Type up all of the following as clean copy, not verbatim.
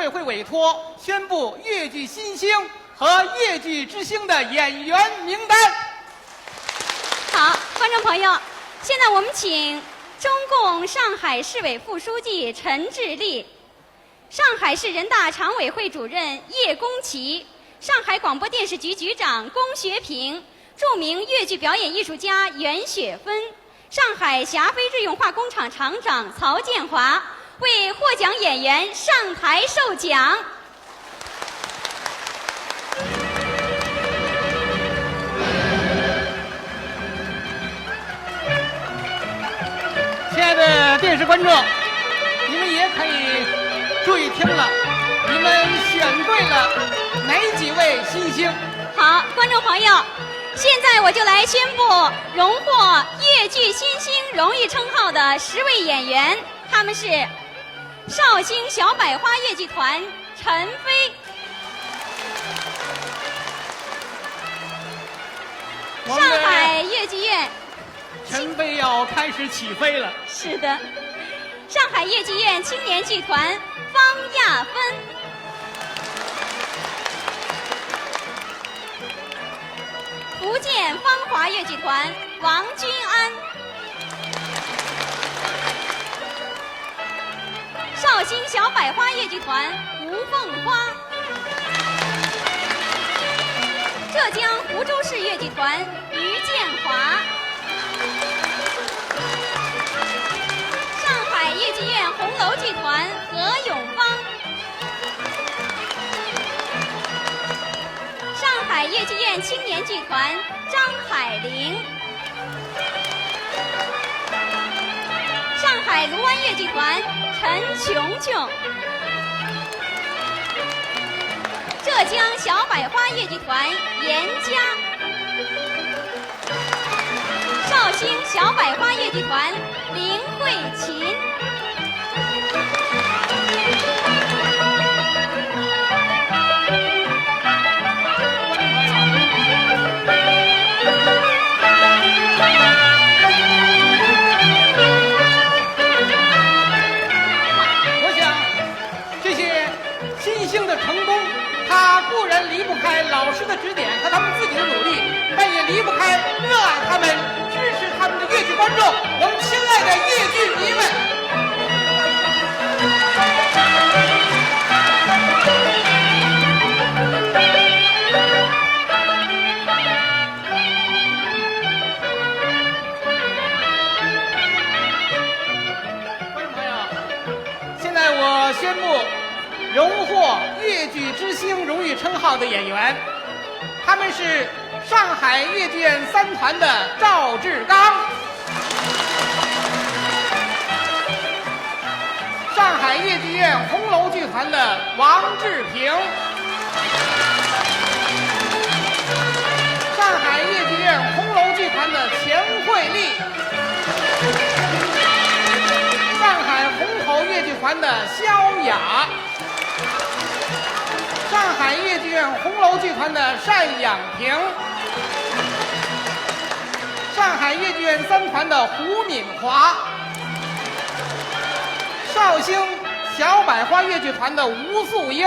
委会委托宣布越剧新星和越剧之星的演员名单。好，观众朋友，现在我们请中共上海市委副书记陈志立、上海市人大常委会主任叶公奇、上海广播电视局局长龚学平、著名越剧表演艺术家袁雪芬、上海霞飞日用化工厂厂长曹建华为获奖演员上台授奖。亲爱的电视观众，你们也可以注意听了，你们选对了哪几位新星？好，观众朋友，现在我就来宣布荣获越剧新星荣誉称号的10位演员，他们是绍兴小百花越剧团陈飞、上海越剧院陈飞要开始起飞了。是的，上海越剧院青年剧团方亚芬、福建芳华越剧团王君安、绍兴小百花越剧团吴凤花、浙江湖州市越剧团于建华、上海越剧院红楼剧团何永芳、上海越剧院青年剧团张海玲、上海卢湾越剧团陈琼琼、浙江小百花越剧团严佳、绍兴小百花越剧团林慧琴。我想，这些新星的成功，他固然离不开老师的指点和他们自己的努力，但也离不开热爱他们、支持他们的越剧观众，我们亲爱的越剧迷们。观众朋友，现在我宣布荣获越剧之星荣誉称号的演员，他们是上海越剧院3团的赵志刚，上海越剧院红楼剧团的王志平，上海越剧院红楼剧团的钱慧丽，上海虹口越剧团的萧雅，上海越剧院红楼剧团的单养平，上海越剧院3团的胡敏华，绍兴小百花越剧团的吴素英，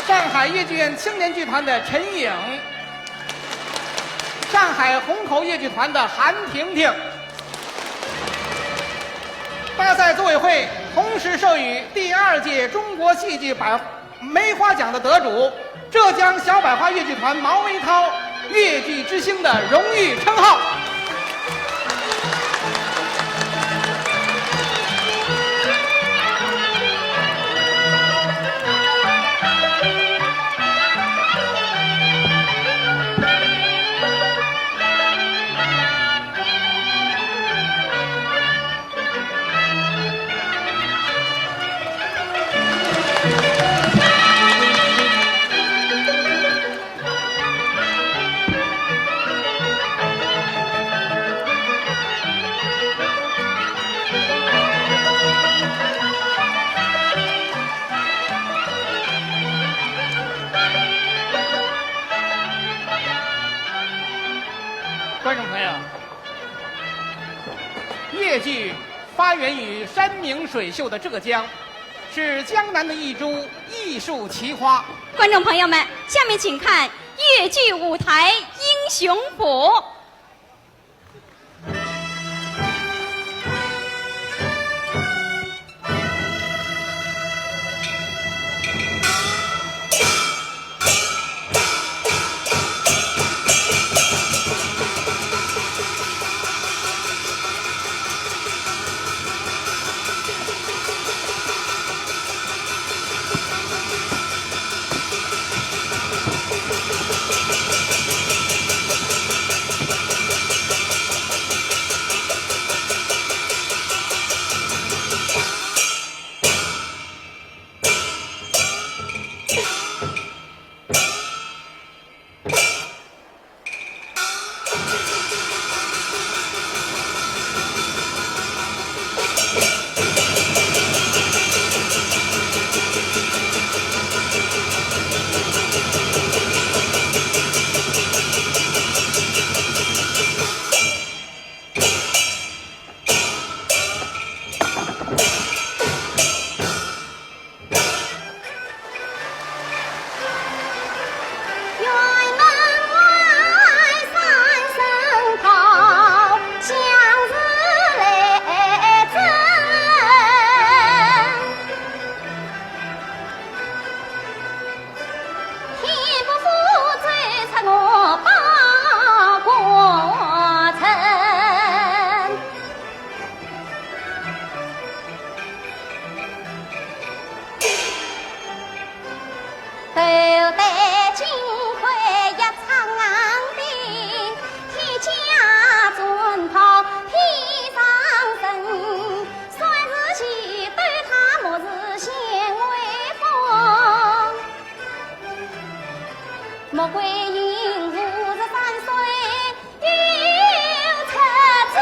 上海越剧院青年剧团的陈颖，上海虹口越剧团的韩婷婷。大赛组委会同时授予第2届中国戏剧梅花奖的得主浙江小百花越剧团毛维涛越剧之星的荣誉称号。观众朋友，越剧发源于山明水秀的浙江，是江南的一株艺术奇花。观众朋友们，下面请看越剧舞台《英雄谱》。莫归因53岁又出征。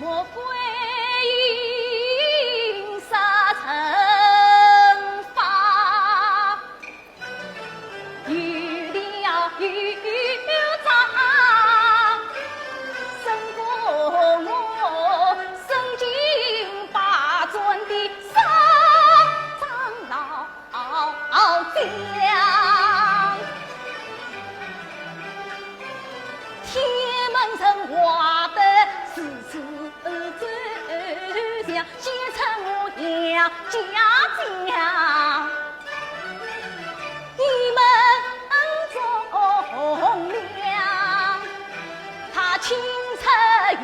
莫归因杀惩罚，遇了有章，胜过我身经百转的上长老将，天门城画的是先称我杨家将，你们忠良，他青出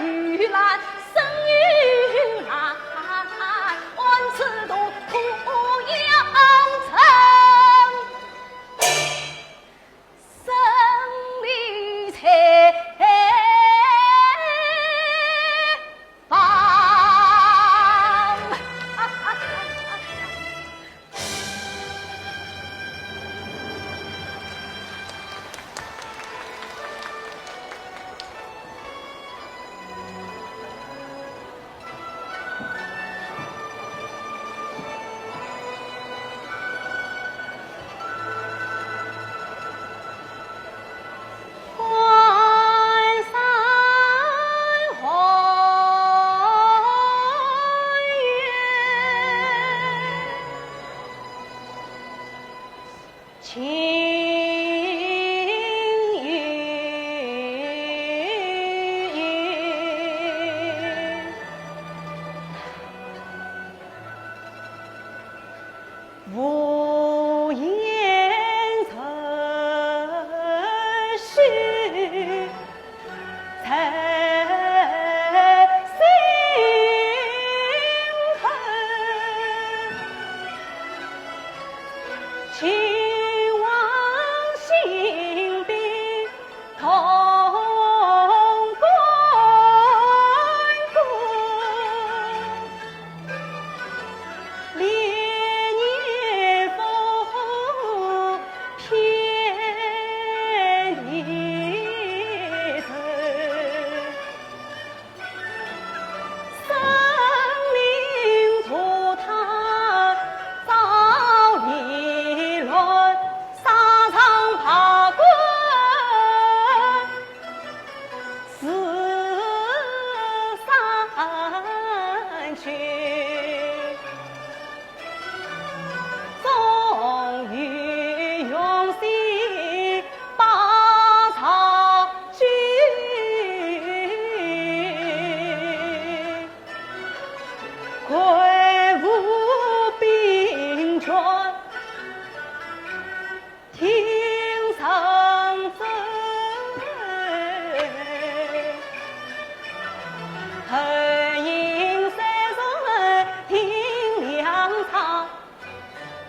于蓝胜于蓝，万次都土阳城，胜利才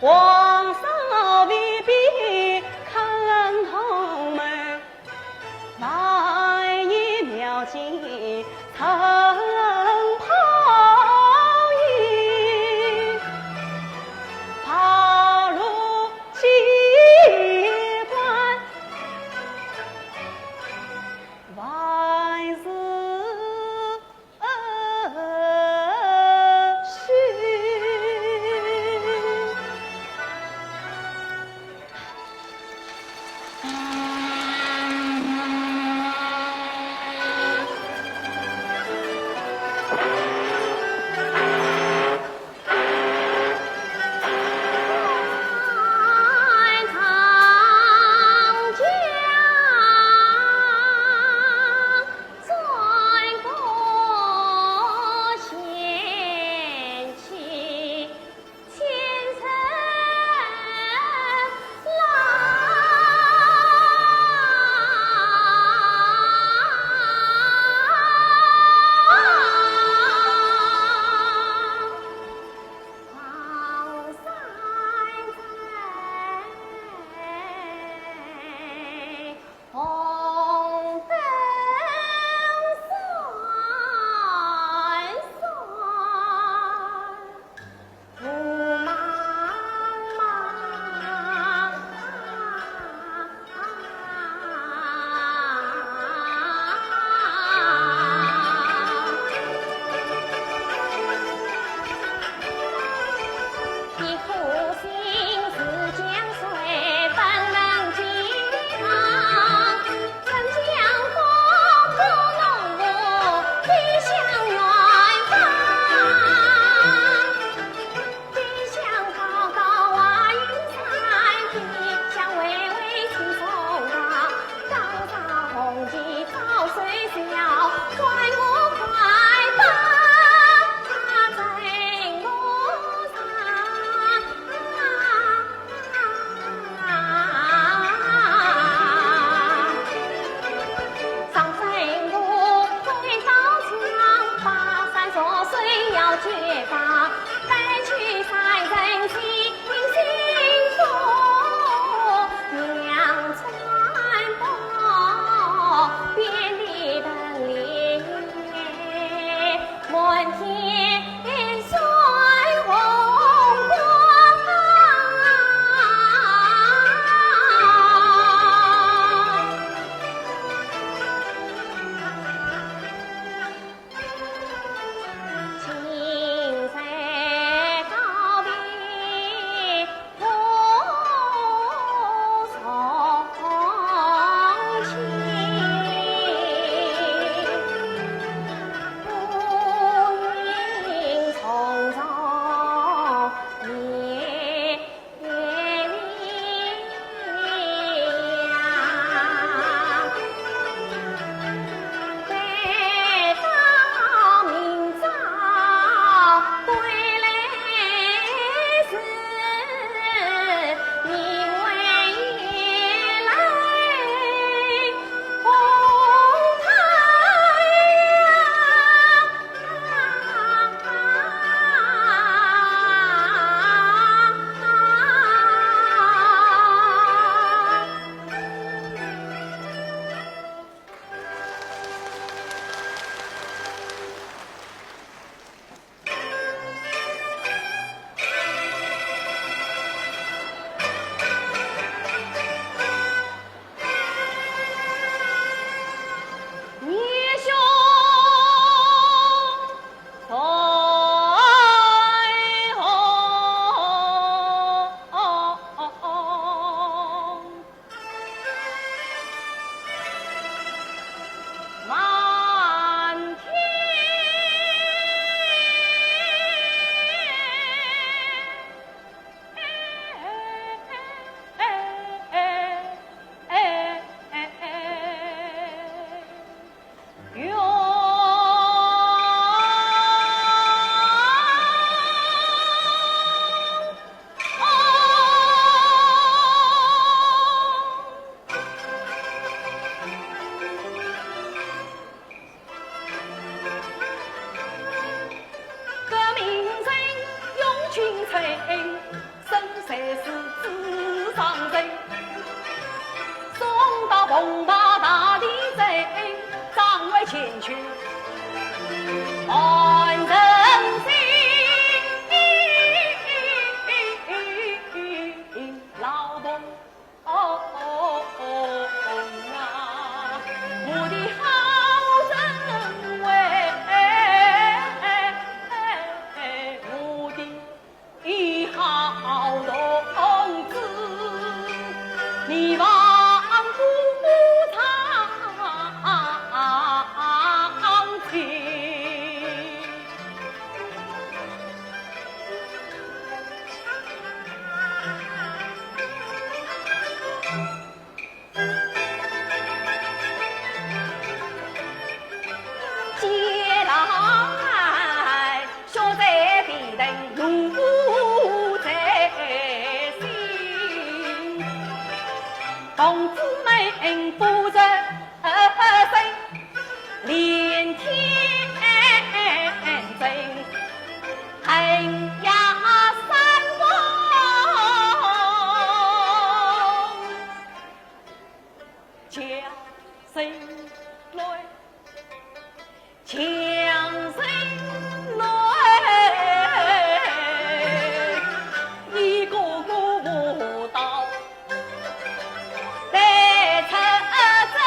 王嫂未必看头门，万一妙计曾抛影，抛入机关，万事虚。是自上人，送到奉马大地镇，张为前去安人心。老公啊，我的好人为，我的好同志，你忘不长情。接来小在必定路在心，同志们不认生，连天真，恨呀三公，强生来。强身来，一个个舞蹈来出征。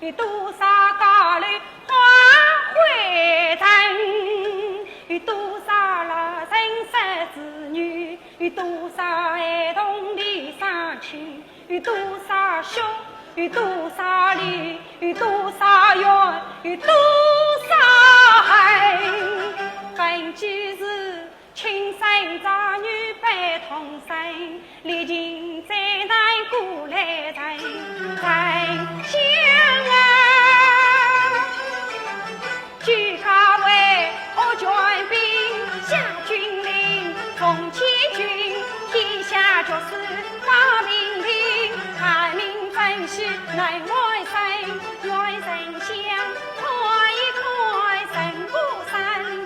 有多少高楼花会成，有多少老人失子女，有多少孩童离乡去，有多少兄，有多少里，有多少冤，有多少恨。本就是亲生长女悲同生，历经灾难过来人，在乡啊，举家为何全兵下军令，奉千军，天下绝世大名平，开明正气内外生，愿人乡开一开，神不山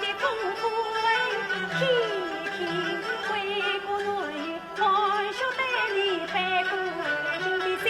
的功夫天天为国女，欢笑带你背过人的心。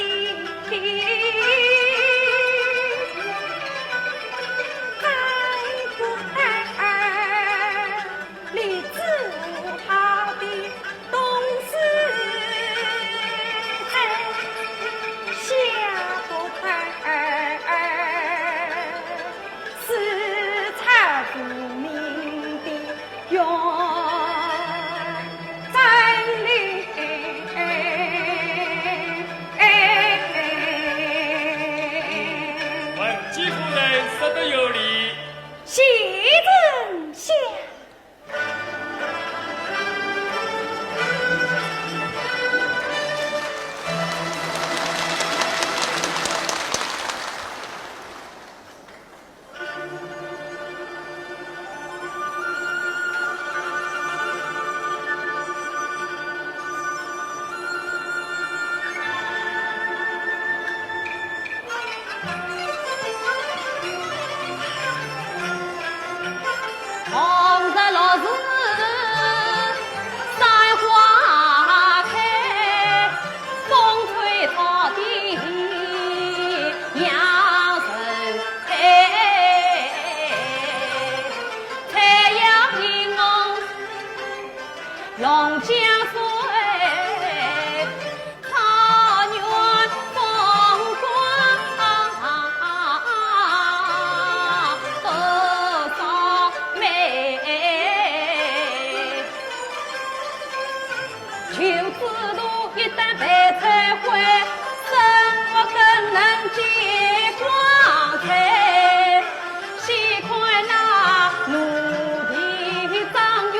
喜人下。龙江水，草原风光多少美，秋子路一旦被摧毁，生活更能见光彩。喜快那奴婢张元。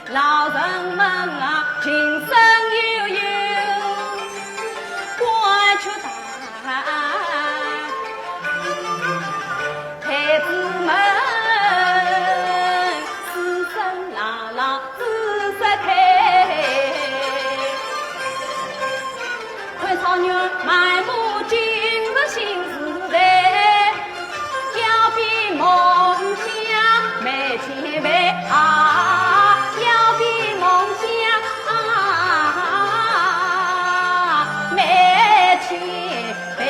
老人们啊，情深悠悠，关求大，孩子们死生朗朗自识开，看草原满目尽是心事在，要比梦想美千倍啊，要比梦想美千倍。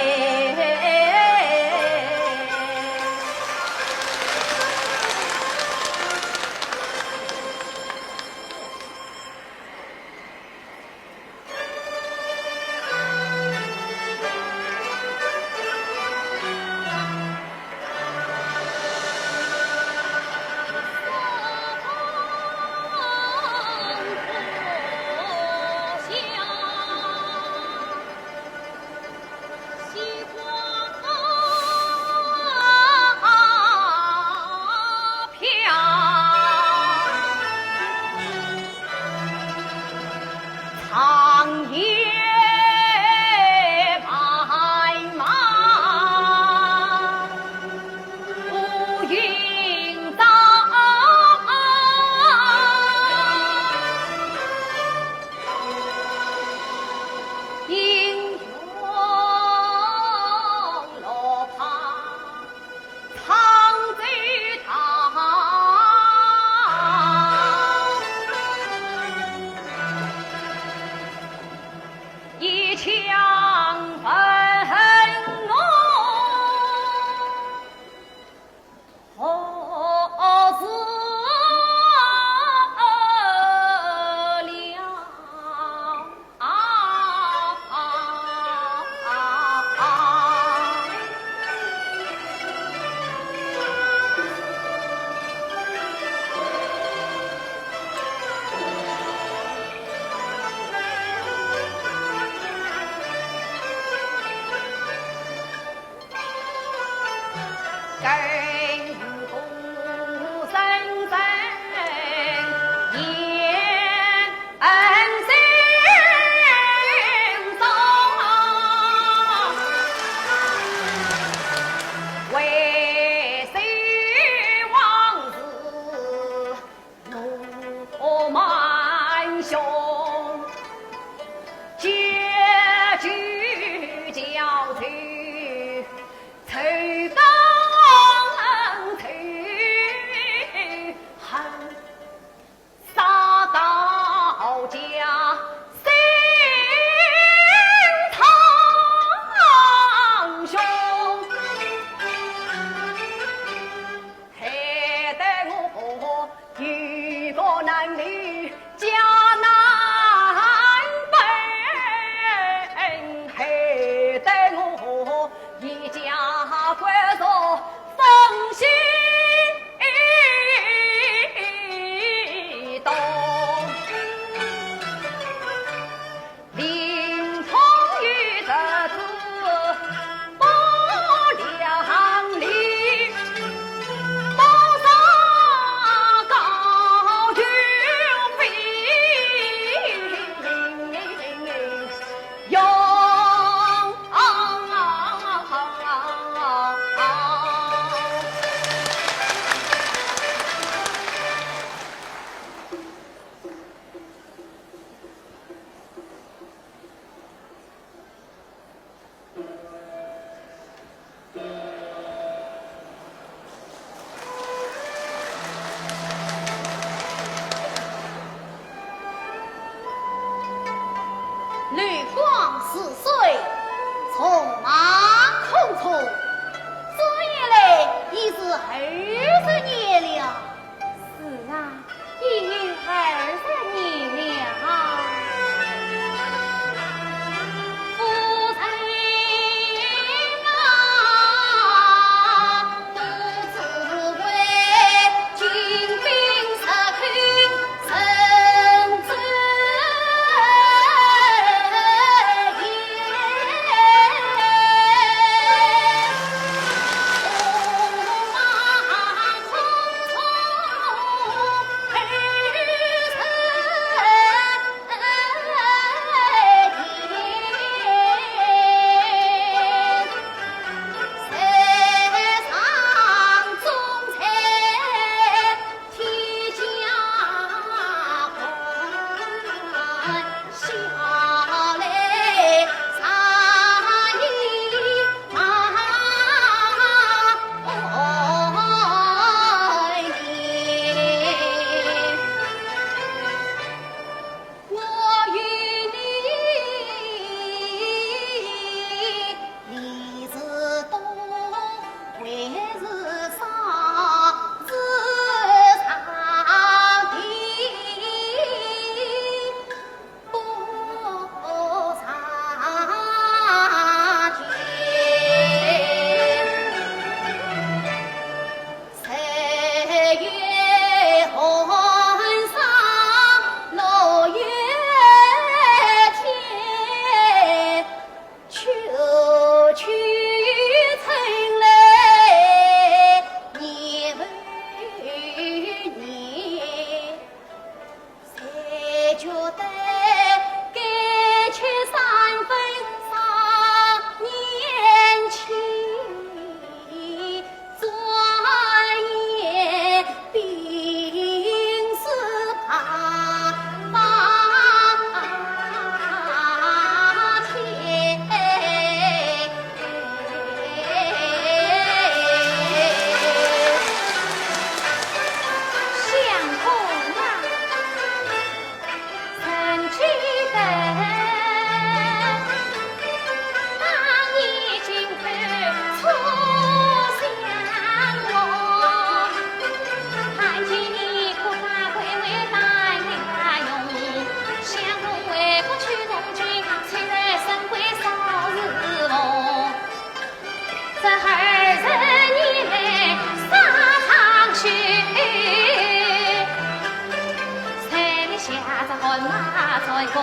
开工，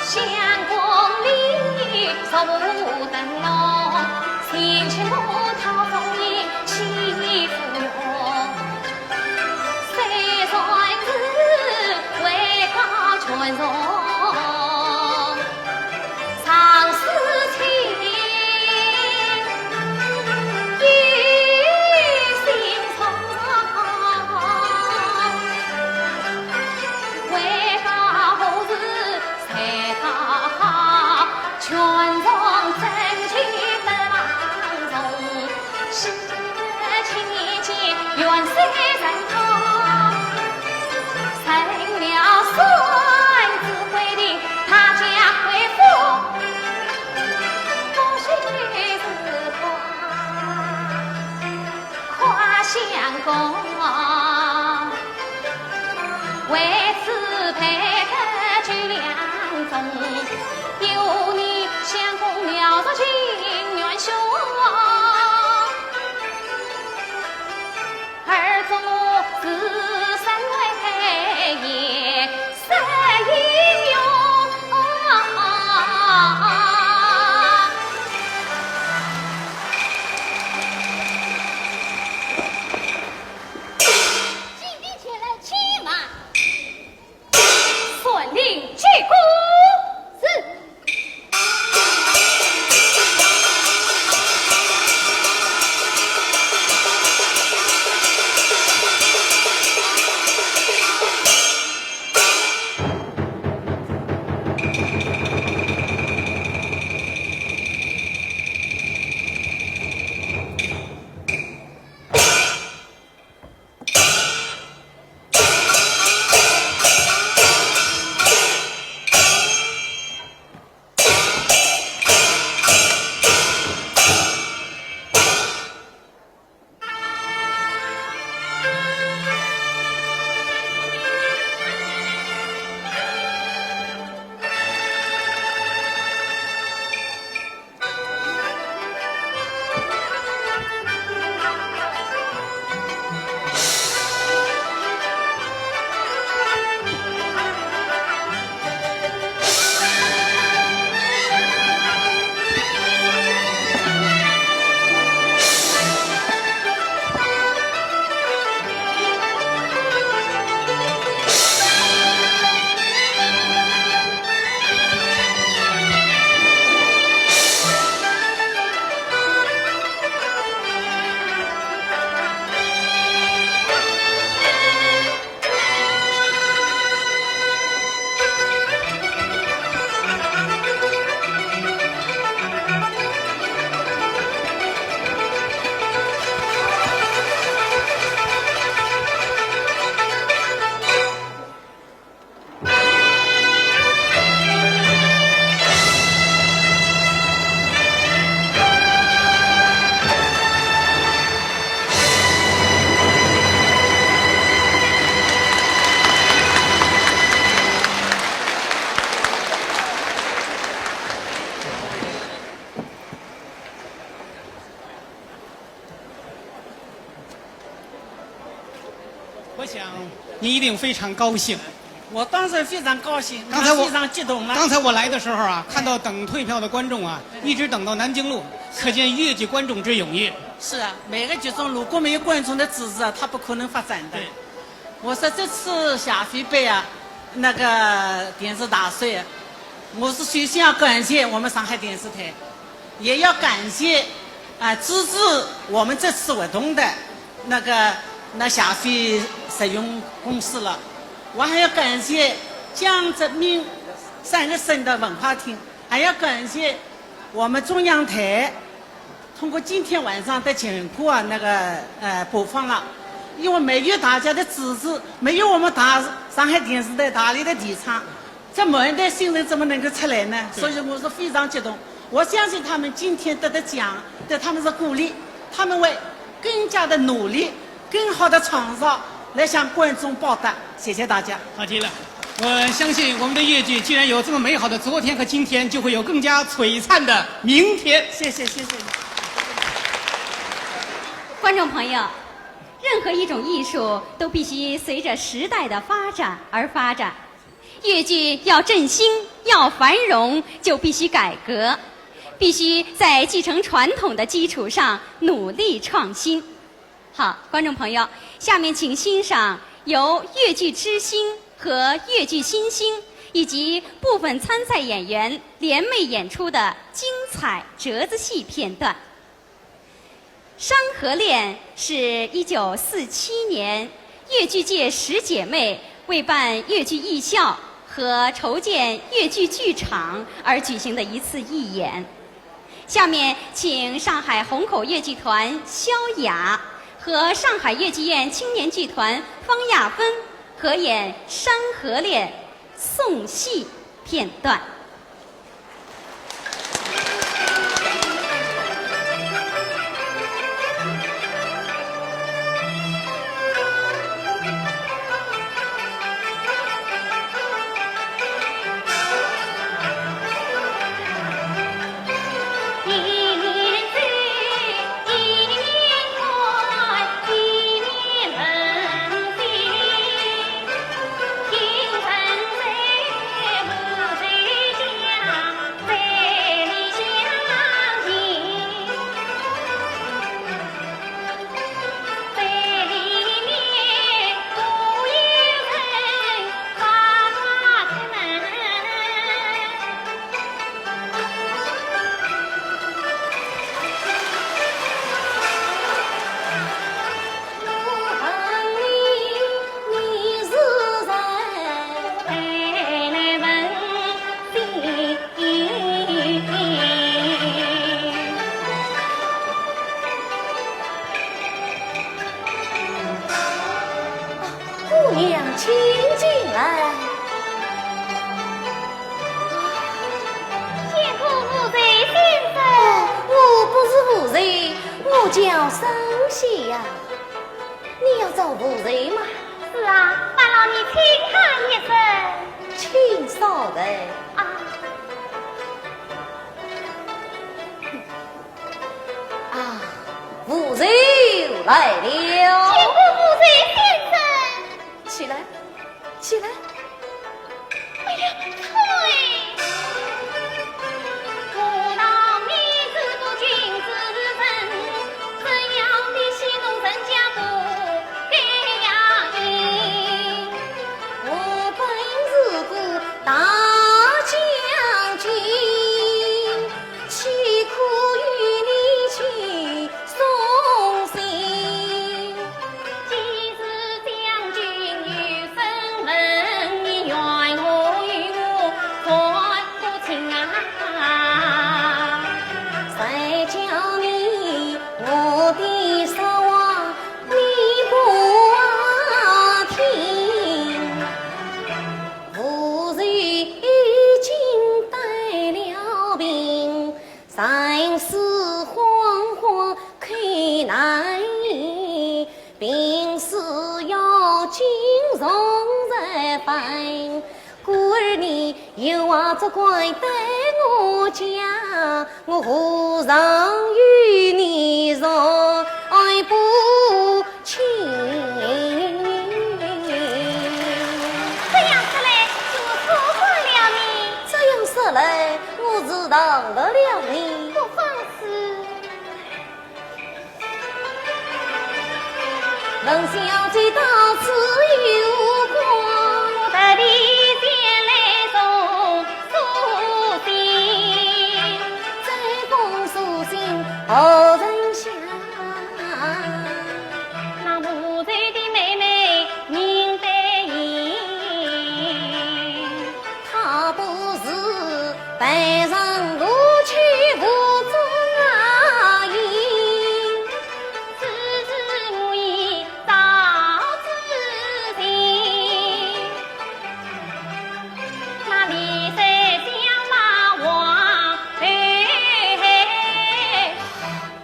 相公里守不灯笼，前去我讨风衣起芙蓉，三才子为高群众。相公，为此配得举两中，有你相公了着情愿兄，儿子自身为也是英勇。我想你一定非常高兴。我当然非常高兴，刚才我非常激动了。刚才我来的时候啊，看到等退票的观众啊，一直等到南京路，可见越剧观众之踊跃。是啊，每个剧种如果没有观众的支持啊，它不可能发展的。对，我说这次下飞杯啊，那个电视大赛，我是首先要感谢我们上海电视台，也要感谢支持我们这次活动的那下飞实用公司了。我还要感谢江泽民3个省的文化厅，还要感谢我们中央台通过今天晚上的节目啊播放了，因为没有大家的支持，没有我们上海电视台大力的提倡，这么的新人怎么能够出来呢？所以我是非常激动。我相信他们今天得奖，对他们是鼓励，他们会更加的努力，更好的创造来向观众报答。谢谢大家。好极了。我相信我们的粤剧既然有这么美好的昨天和今天，就会有更加璀璨的明天。谢谢谢谢。观众朋友，任何一种艺术都必须随着时代的发展而发展。越剧要振兴，要繁荣，就必须改革，必须在继承传统的基础上努力创新。好，观众朋友，下面请欣赏由越剧之星和越剧新星以及部分参赛演员联袂演出的精彩折子戏片段。《山河恋》是1947年越剧界10姐妹为办越剧艺校和筹建越剧剧场而举行的一次义演。下面请上海虹口越剧团萧雅和上海越剧院青年剧团方亚芬合演《山河恋》宋戏片段。叫生喜呀！你要做妇人吗？是啊，麻劳你轻喊一声。请稍等啊！啊，妇人来了。请过妇人先生。起来，起来。哎呀，退！我当你知不君子人，怎样的戏弄人家不该应？我本是个大将军，岂苦与你去送行？既是将军有身份，你愿我与我算不清啊！谁叫你我的实话你不听？夫人已经带了病，生死惶惶看难言，病死要紧容在办。故儿你有话只怪对我讲，我何尝与你说不清？这样说来，就错怪了你。这样说来，我是当得了你。不妨事，文小姐到此有光，我特地前来送书信。这封书信何人写？那无罪的妹妹明白言，他不是被人掳去无中阿姨，此事我已早知情。那李三想把王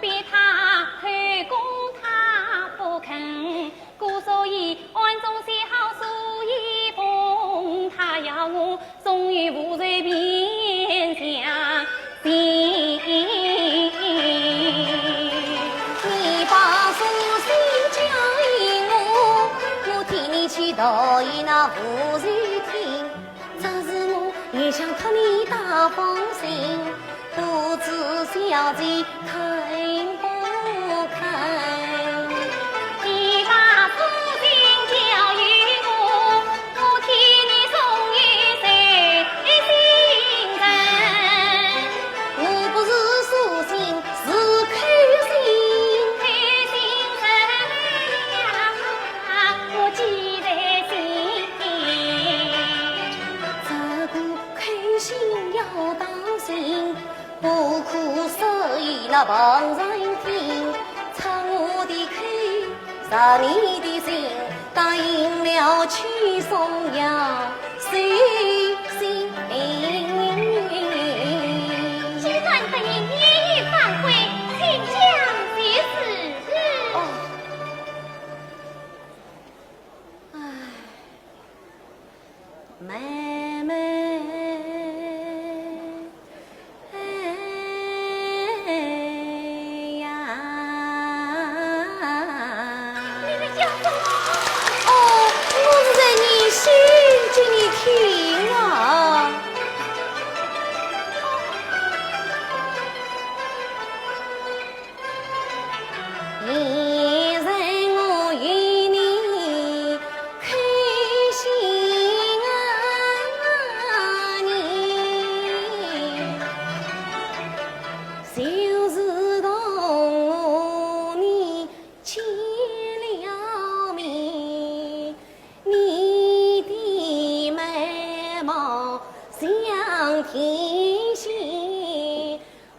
逼他后宫，他不肯，故所以暗中写好书一封，他要我送于妇人面前信。你把书信交予我，我替你去道与那妇人听。托你大方心，不知小姐看不看？你把私情交与我，我替你送与谁心人？我不是书信，是口信。口信人呀，我记在心。这个口信要当心，不可说与那旁人听。插我的口，杀你的心，答应了去送药，谁心？既然本人愿意反悔，请将其事。哦，唉，妹妹，哎呀！你们讲什么？哦，我是在你心叫你听啊。现在我与你开心啊，你就是同你见了面，你的美貌像天仙，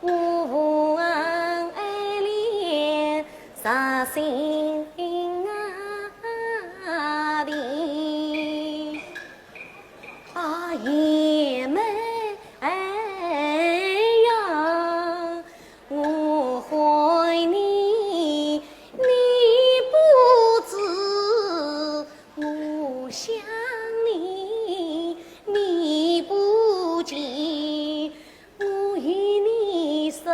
我爱恋啥心啊的啊爷们呀，我怀你，你不知我想你，你不见我与你说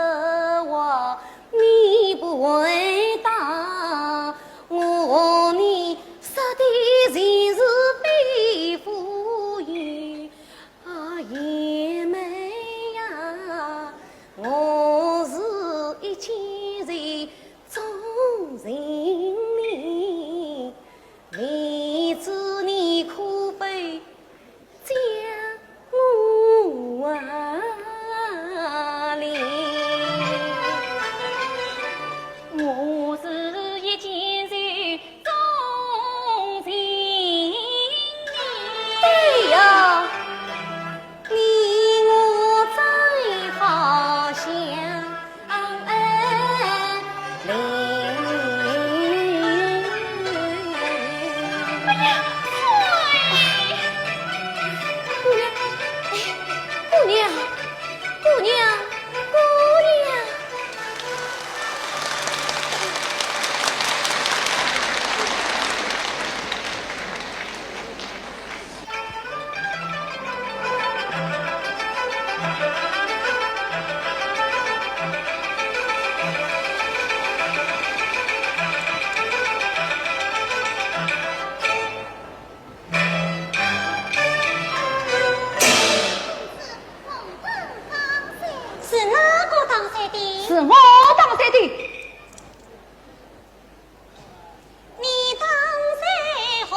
话，你不回答，我你说的全是非妇语啊爷们呀，我是一见人钟情你，为知你可悲将我怜。我是一见人钟情你。对呀，你我在他乡哎呀，姑娘，姑娘，姑娘。是哪个当赛的？是我当赛的。你当赛红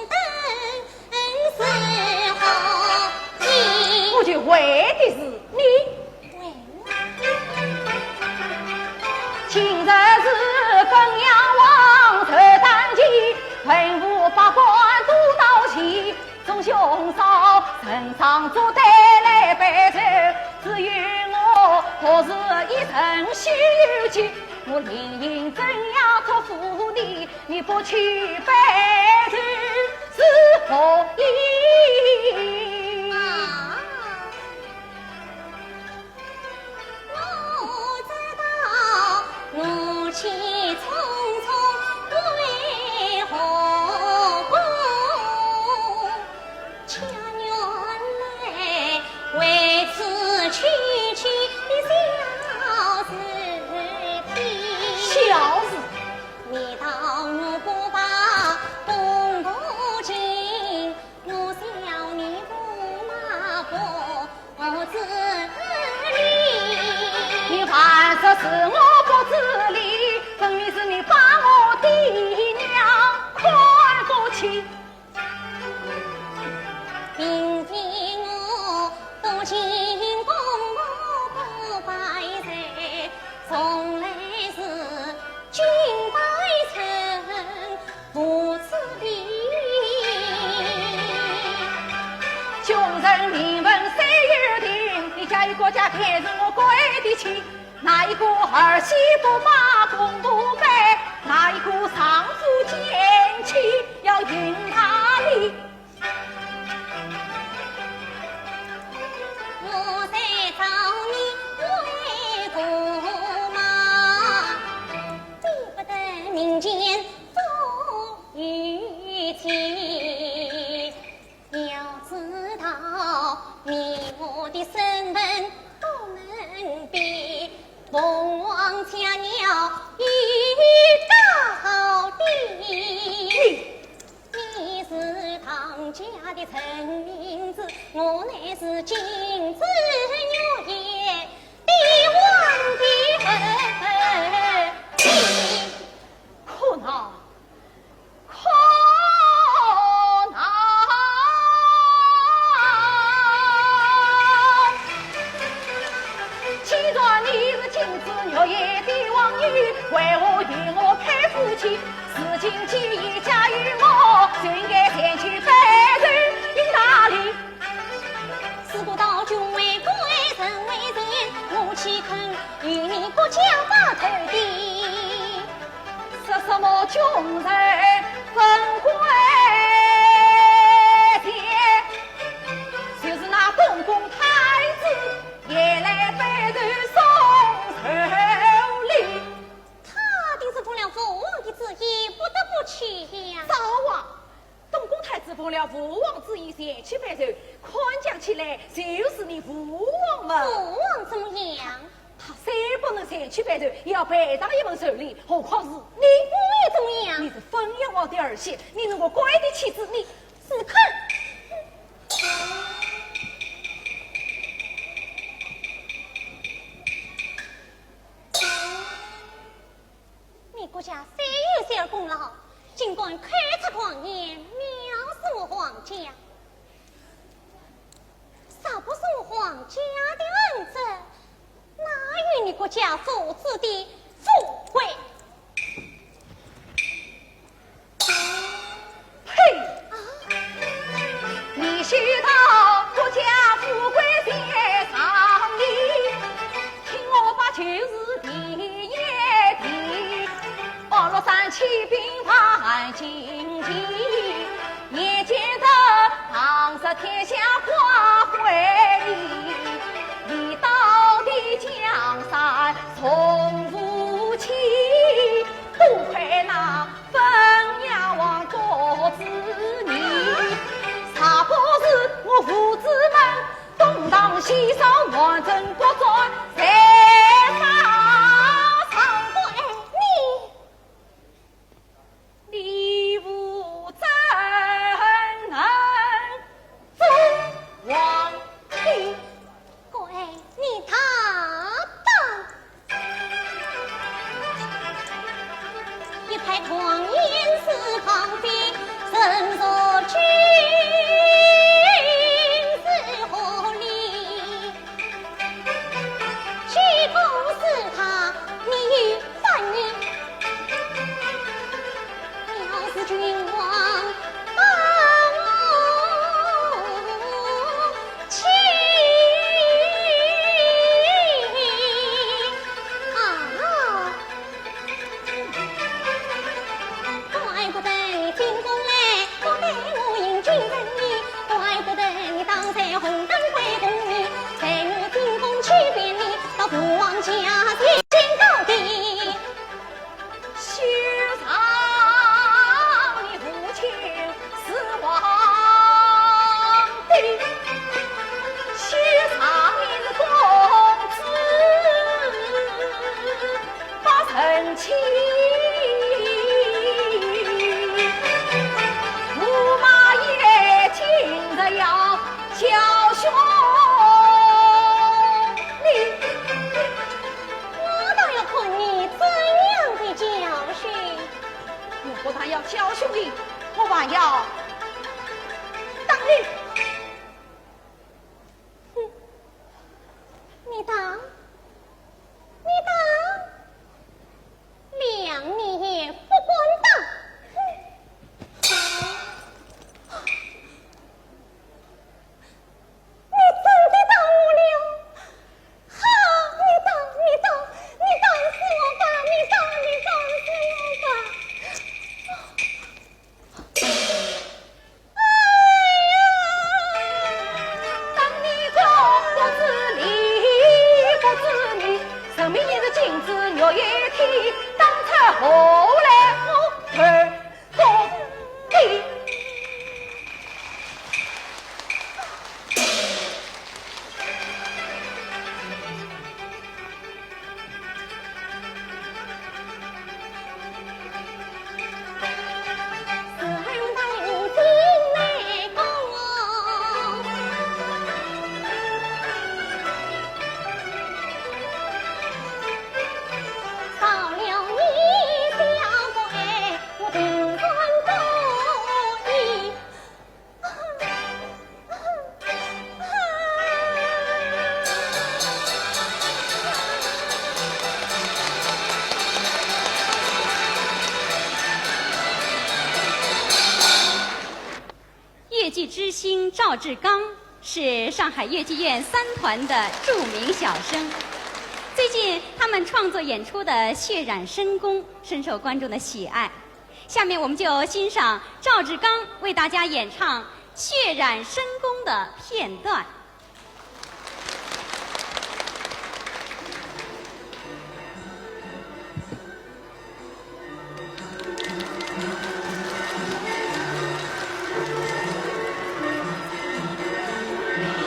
灯是好景，我就为的是你。今日是汾阳王寿诞节，文武百官都到齐，众兄嫂身上做带来拜寿，只有我可是一身虚有气，我连营正要做妇女，你不去拜寿是何意？我知道怒气冲冲为何故？恰原来为此区区的小事体。小事，你当我不把公不敬，我笑你不这是我不自理，分明是你把我的娘看过去。并非我不进宫，我不拜谁，从来是君拜臣，不自理。穷人名闻谁有听？你家有国家便是我归的亲。哪一个儿媳不把公不背？哪一个丈夫见妻要迎他礼？我在找你为驸马，对不得民间做雨情。要知道你我的身份不能比，凤凰家鸟一道地。你是唐家的陈名字，我乃是金枝玉叶帝王的儿媳。可恼！既然你是金枝玉叶帝王女，为何与我配夫妻？事情既已嫁与我，就应该前去拜人于哪里？事不到君为国，人为人，我岂肯与你国家把头低？说什么穷人分贵贱，就是那公公太子也来拜人送寿礼。他定是奉了父王的旨意，不得不去呀。早啊！东宫太子奉了父王旨意前去拜寿，看讲起来就是你父王嘛。父王怎么样？他虽不能前去拜寿，也要拜上一份寿礼，何况是你？我也怎么样？你是封养我的儿媳，你是我乖的妻子，你死看！你国家虽有些功劳，尽管开出狂言，藐视我皇家，少不是我皇家的恩泽，哪与你国家父子的富贵？呸！你须到国家富贵殿上礼，听我把旧事提一提。二落三七兵犯荆棘，也见得当时天下花会意。一刀的江山从不起，多亏那分养王国子女，啥不是我父子们东荡西上，完成国专，才发长贵。你无真能封王的。乖，你他等一派狂言是旁边，身若君是何理？你当两年不滚当。越剧之星赵志刚是上海越剧院三团的著名小生。最近他们创作演出的《血染深宫》深受观众的喜爱。下面我们就欣赏赵志刚为大家演唱《血染深宫》的片段。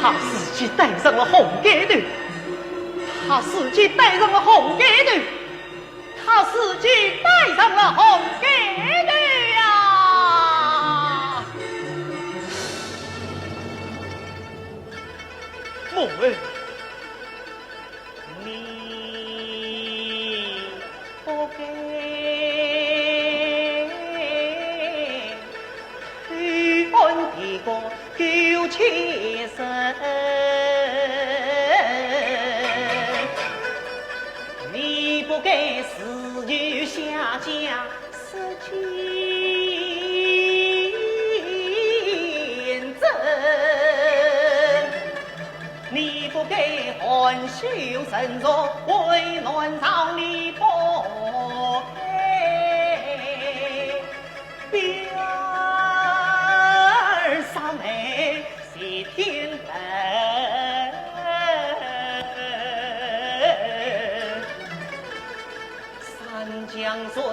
他自己戴上了红盖头，他自己戴上了红盖头，他自己戴上了红盖头呀！母儿，你不该推翻帝国救妾身，你不该私女下嫁失奸真，你不该含羞神作为乱朝你不该表儿杀妹是天本，三江水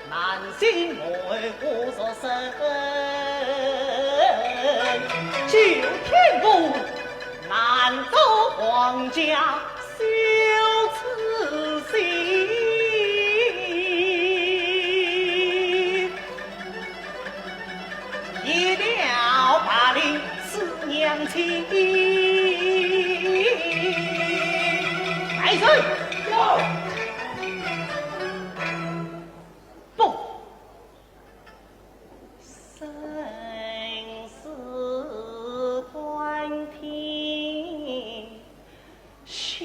南星梅无所生，九天宫南州皇家修此心，一了八零是娘亲，来人，不，生死关天，须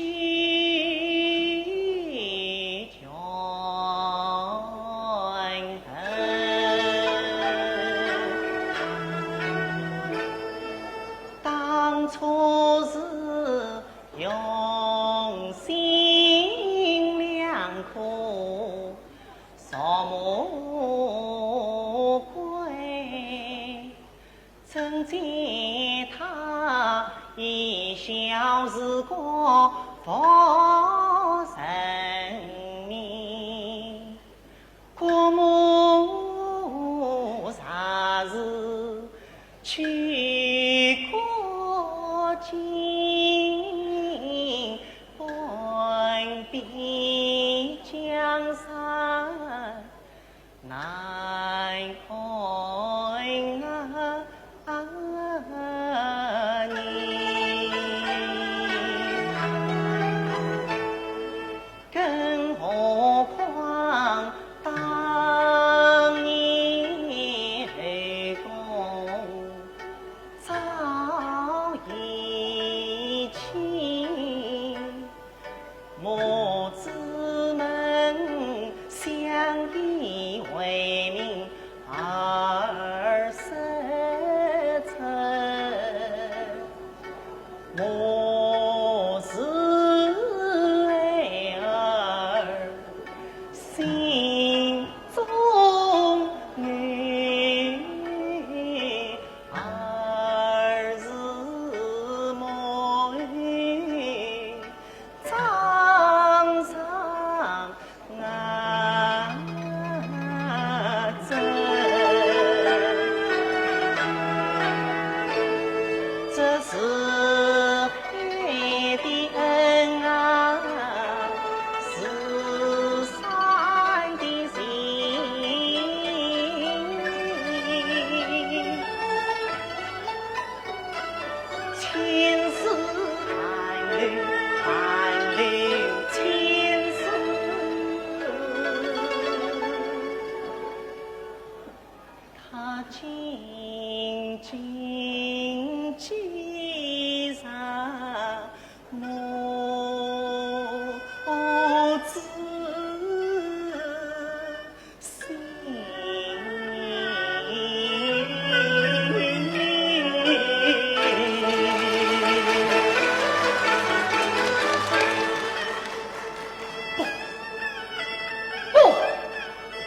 权衡。当初是用心良苦，扫墓归，怎见他一笑时光佛神明，过目啥是去过境，半壁江山难看你，更何况当年后宫早已倾，母子们相依为命20层，母子儿心中女儿是美，张上针，这是爱的恩啊，是山的情，千丝寒流，寒流千丝。他紧紧系上母子心。不，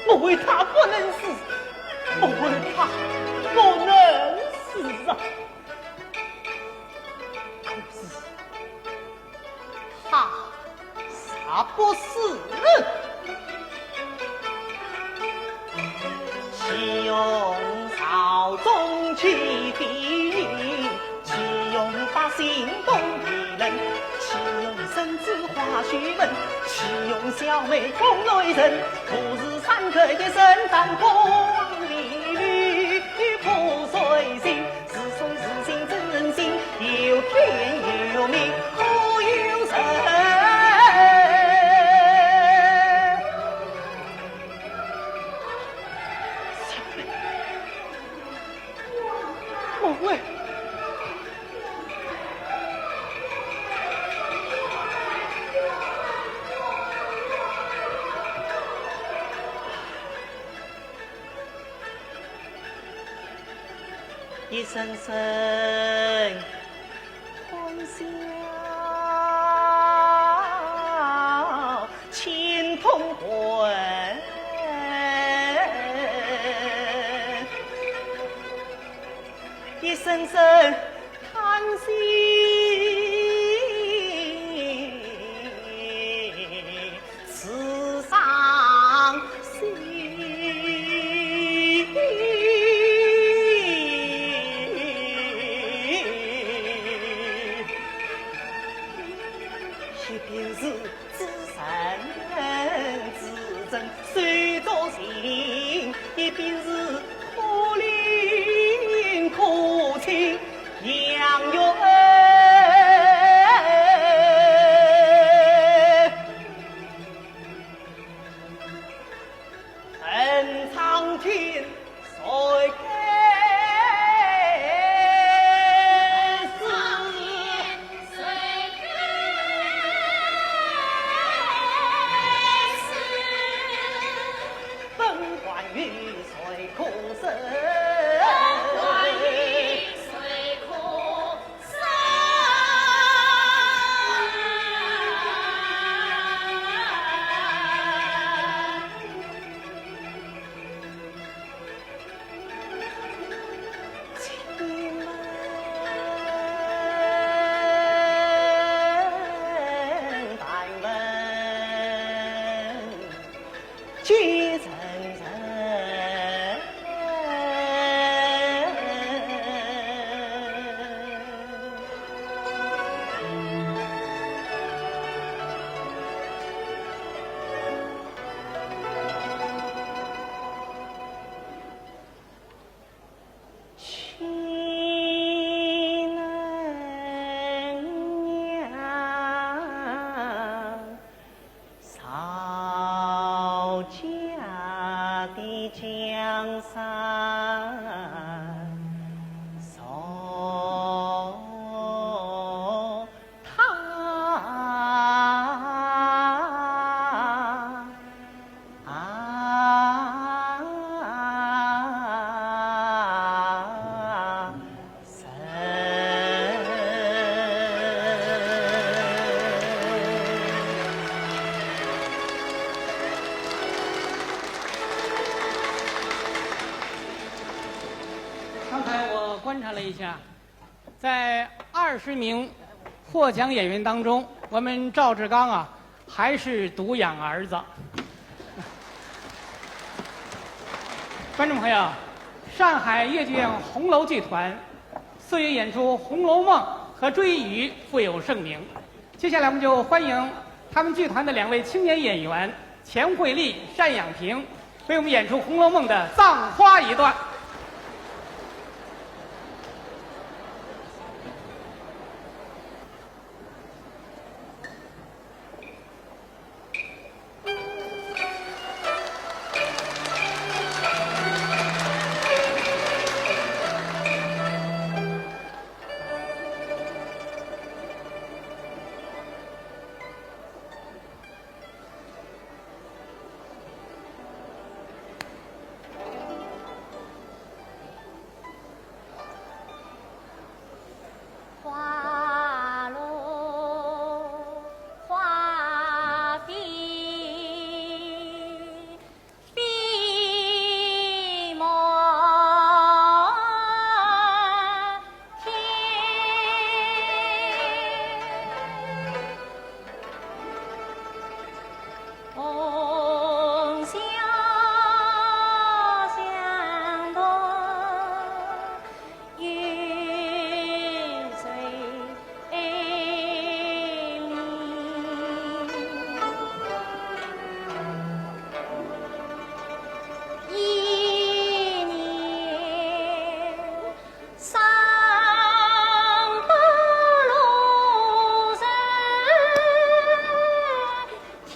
我为他不能死，我为他不能死啊！可是他杀不死人，岂用朝中去敌人，岂用把心动敌人，岂用身子化虚门，岂用小妹风雷人，不是三腿的身战光里绿破碎心，是水是心真人心，有天有命可有神。小妹，母为一声声欢笑，情同魂，一声声叹息，刺伤心。一边是自神自珍随着心，一边是可怜可亲养育恩苍天谁给雨水苦涩，雨水苦涩，亲们百闻俱曾。少家。观察了一下，在20名获奖演员当中，我们赵志刚啊还是独养儿子。观众朋友，上海越剧院红楼剧团4月演出《红楼梦》和《追鱼》富有盛名。接下来我们就欢迎他们剧团的2位青年演员钱慧丽、单养平，为我们演出《红楼梦》的葬花一段。花落花飞飞满天，红霞相托云水一年上不露人，天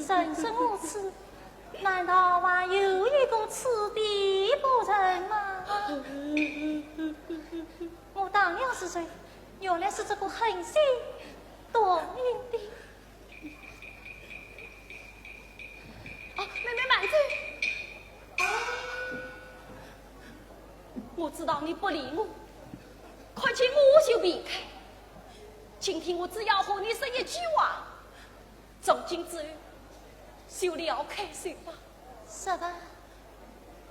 人生如此，难道还有一个此地不成吗？我当了是谁？原来是这个狠心夺命的。妹妹慢走。我知道你不理我，快请我就避开。请听我只要和你说一句话，从今之后就了开手吧。是的，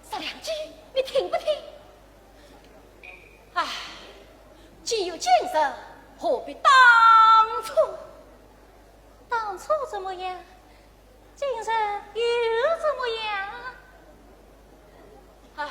说两句，你听不听？唉，既有今生，何必当初？当初怎么样？今生又怎么样？唉。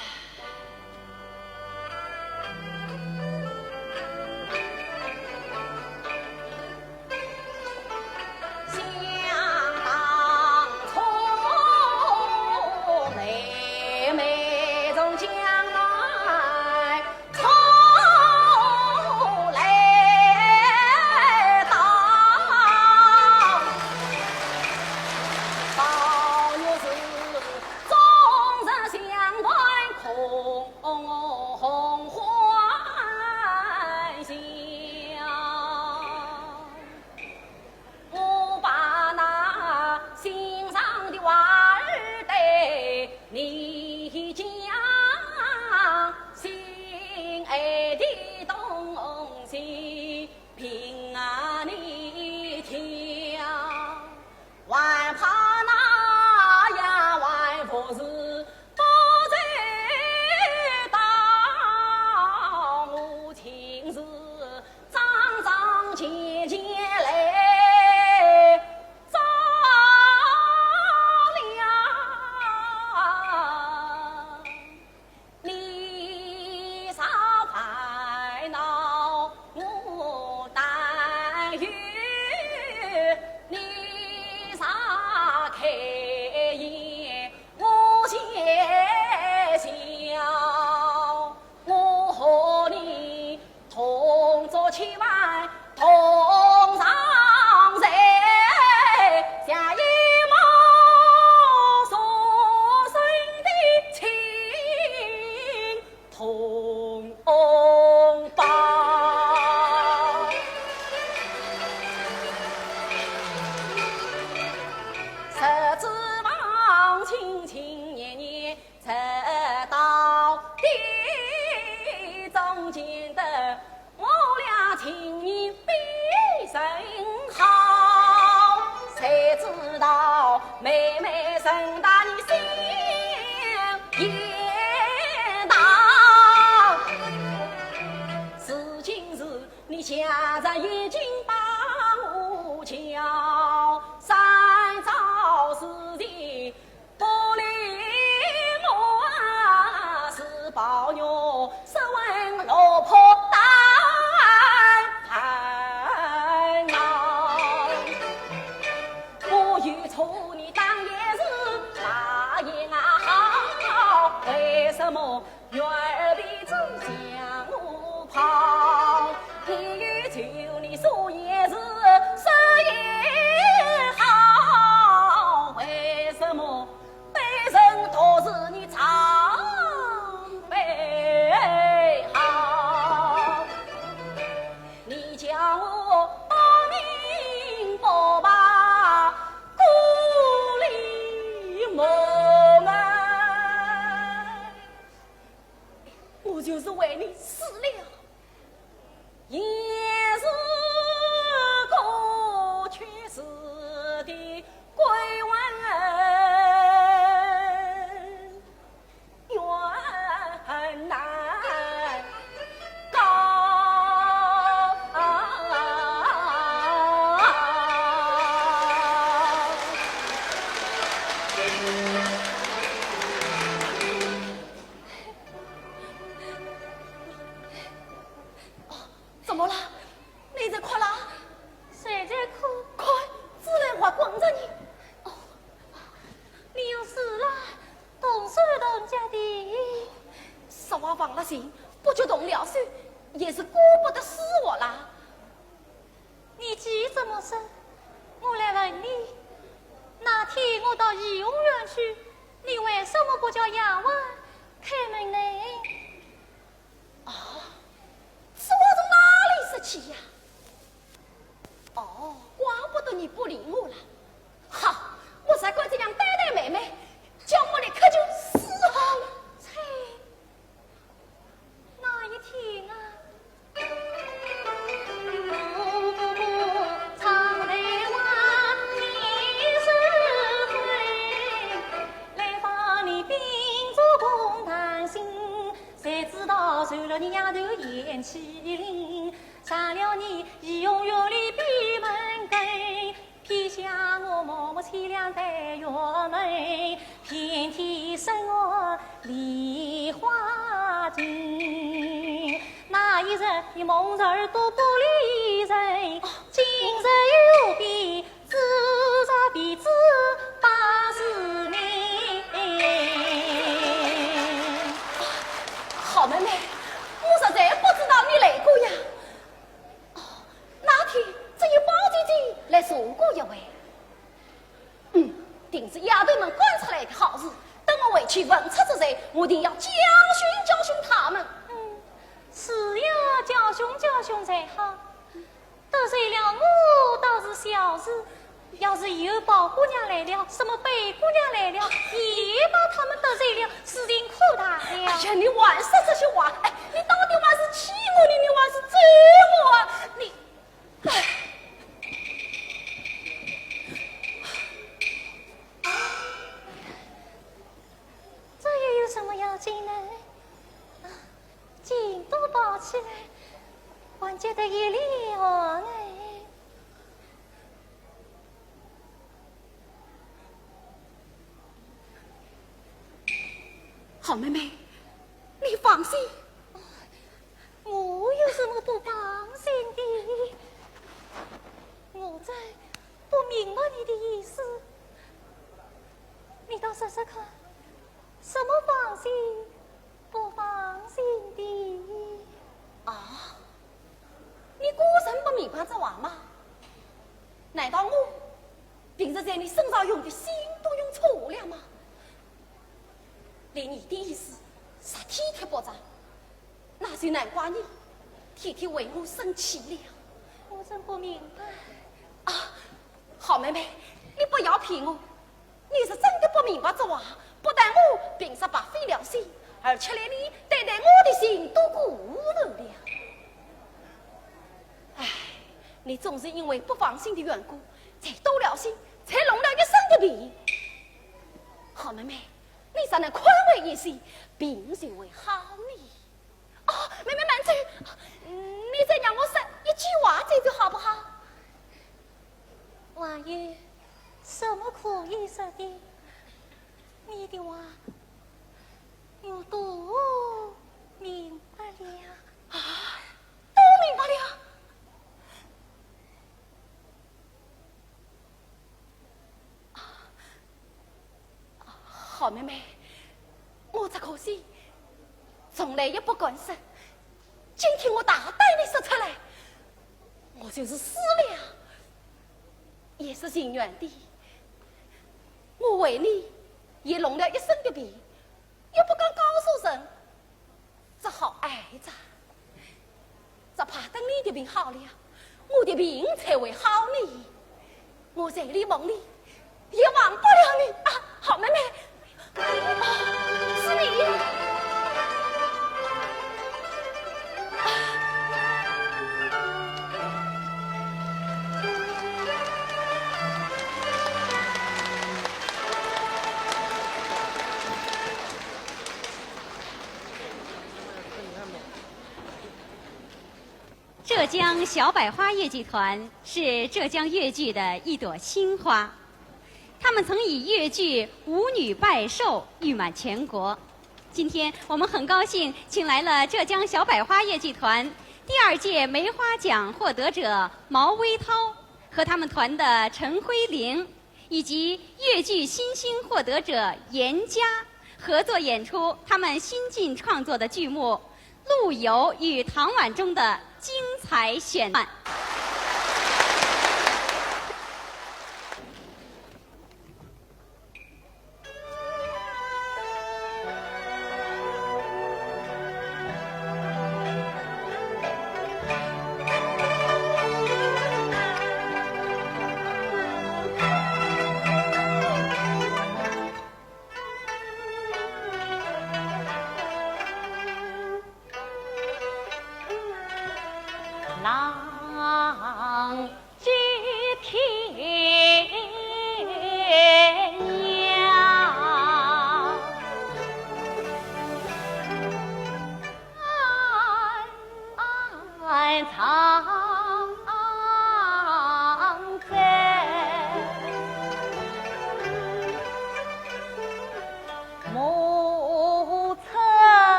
家在已经把我桥，三朝四地不理我啊，是抱我是问老婆担恼。我与处你当也是大爷啊好，为什么月儿鼻子向我跑？就你说也是说也好，为什么背人都是你常背好？你叫我把命不把故里梦啊，我就是为你死了。也是什么事？我来问你，那天我到怡红院去，你为什么不叫丫鬟开门呢？是我从哪里说起呀？哦，怪不得你不理我了。好，我才怪这样呆呆妹妹，叫我立刻就死好了。猜那一天啊，长台湾你是会来帮你秉烛共谈心，谁知道受了你丫头眼起灵，上了你怡红院里闭门根，撇下我默默凄凉在院门，遍体生我梨花尽。那一日你蒙着耳朵不理人，今日又比自着鼻子80年。好妹妹，我实在不知道你来过呀。那天只有包姐姐来送过一回。定是丫头们管出来的好事。等我回去问出之后，我定要教训他们。是要教训才好。得罪了我倒是小事，要是以后宝姑娘来了，什么贝姑娘来了，也把他们得罪了，事情可大了。哎呀，你还说这些话？哎，你到底还是气我呢，你还是追我啊？你，这又有什么要紧呢？劲都抱起来，还觉得一了哎。好妹妹，你放心。我有什么不放心的？我真不明白你的意思，你倒说说看，什么放心不放心的？啊，你果真不明白这话吗？难道我平时在你身上用的心都用错了吗？连你的意思是体贴不着，那就难怪你天天为我生气了。我真不明白。啊，好妹妹，你不要骗我，你是真的不明白这话。不但我平时白费了心，而且连你对待我的心都顾漏了。唉，你总是因为不放心的缘故，才多了心，才弄了一身的病。好妹妹，你才能宽慰一些，病就会好呢。哦，妹妹慢走，你再让我说一句话，这就好不好？还有什么可以说的？你的话我都明白了。啊，都明白了。好妹妹，我只可惜从来也不敢说，今天我大胆的说出来，我就是死了也是情愿的。我为你也弄了一身的病，也不敢告诉人，只好挨着，只怕等你的病好了，我的病才会好呢。我在你梦里也忘不了你啊，好妹妹。是你呀！浙江小百花越剧团是浙江越剧的一朵新花。他们曾以越剧舞女拜寿誉满全国。今天我们很高兴请来了浙江小百花越剧团第2届梅花奖获得者毛威涛和他们团的陈辉玲，以及越剧新星获得者严佳合作演出他们新晋创作的剧目《陆游与唐婉中》的精彩选段。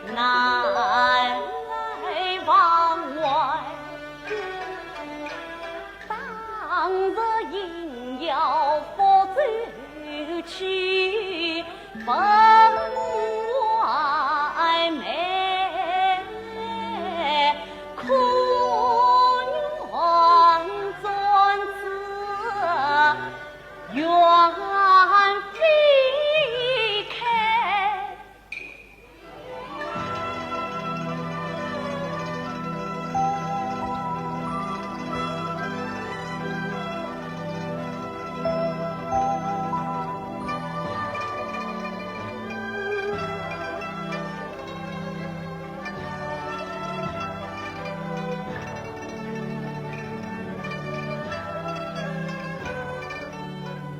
南来往外，当日应要佛走去，分外美，可愿尊此缘非开。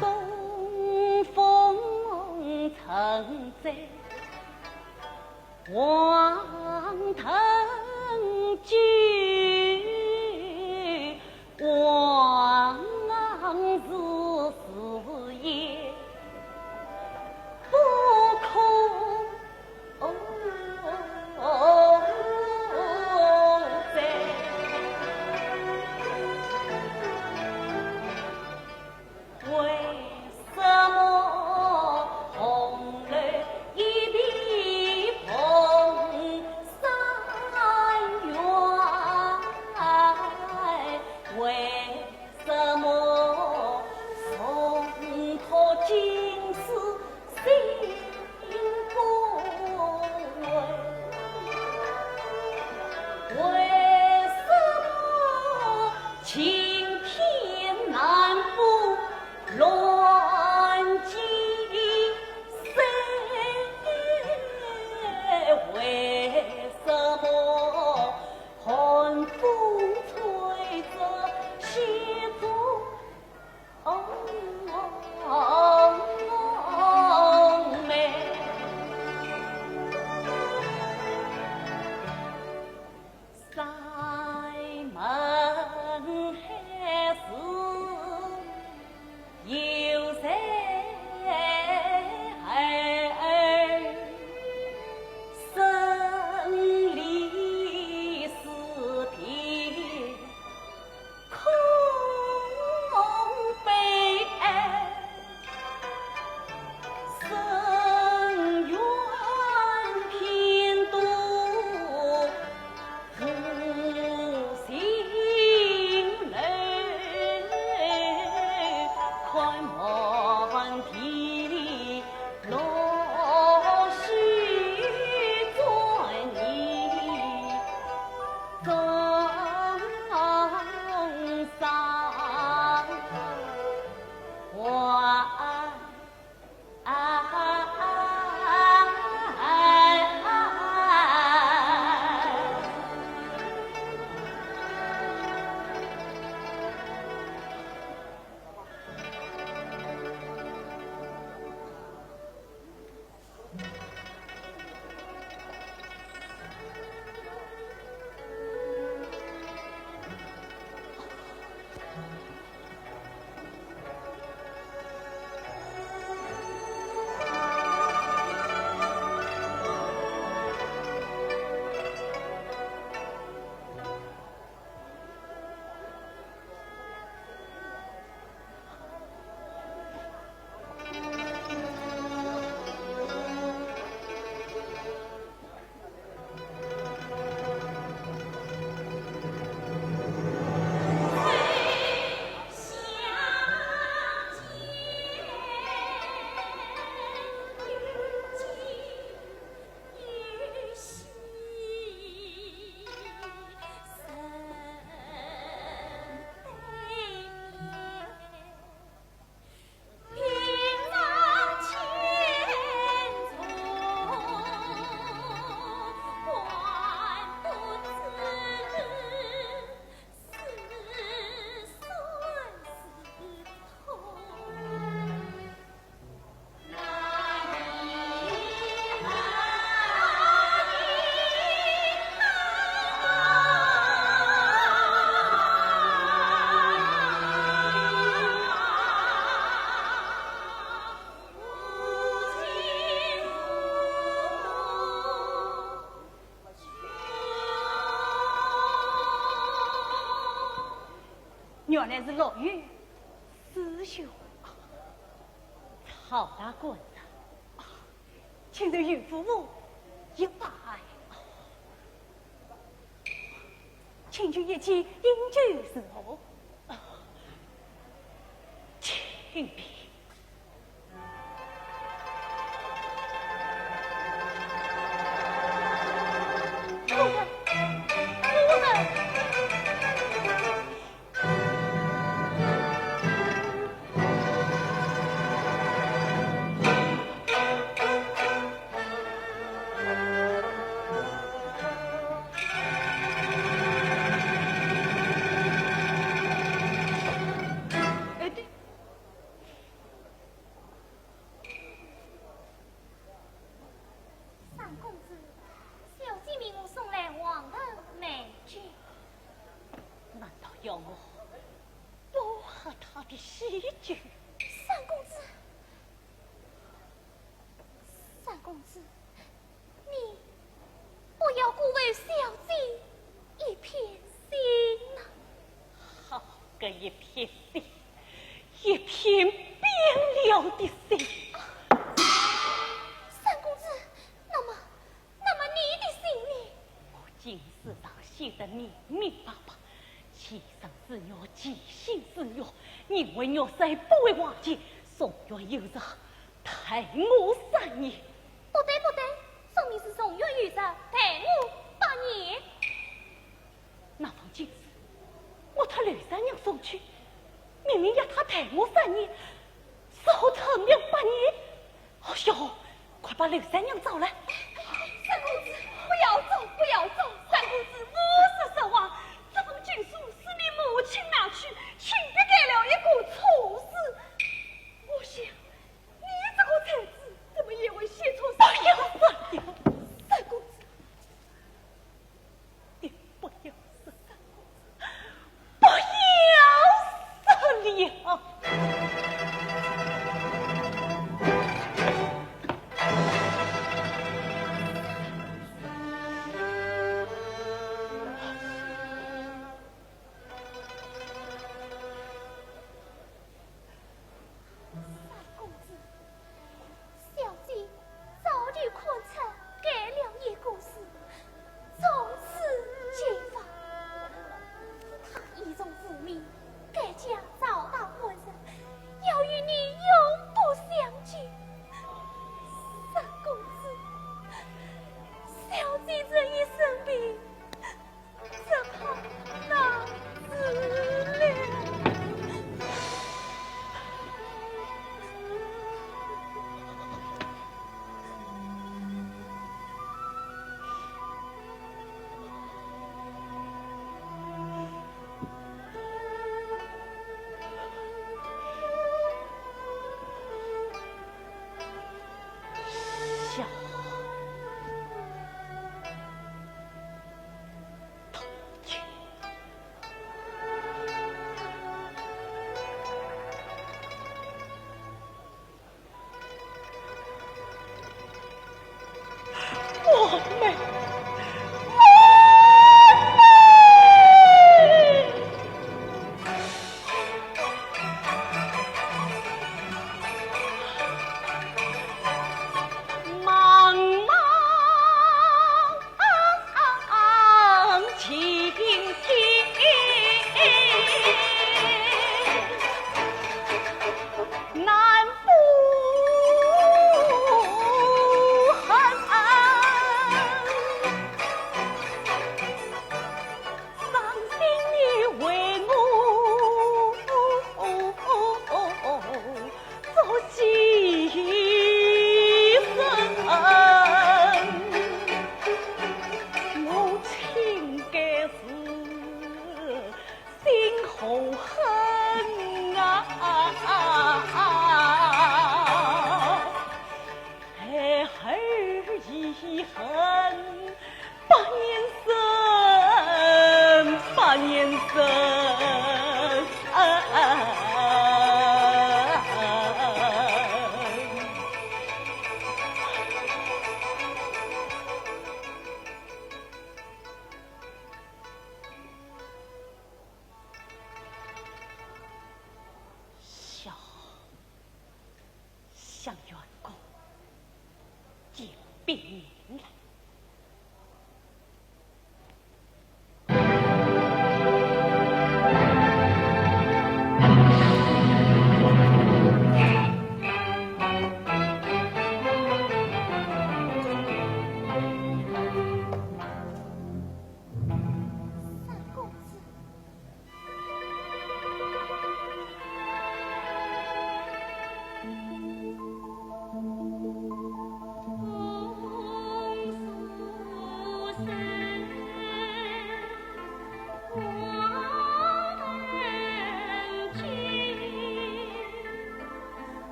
东风曾在黄藤居，往日事业不空在。为什么红楼一笔捧上原来是老岳师兄。曹大官人，请得岳父母一拜，请求一起饮酒伺候，请便。一片心，一片冰凉的心。三公子，那么你的心里？我今世上写得明明白白，其生之女，其心之女，因为肉身不会忘记，宋元有日抬我3年。不对，说明是宋元有日抬我8年。那方今日我他刘三娘送去，明明要他抬我3年，少他命8年。哎呦，快把刘三娘找来！三公子，不要走！三公子，我是说话，这封情书是你母亲拿去，请别干了一个错事。我想，你这个才子怎么也会写错啥呀？三公子，你不要死，不要死了！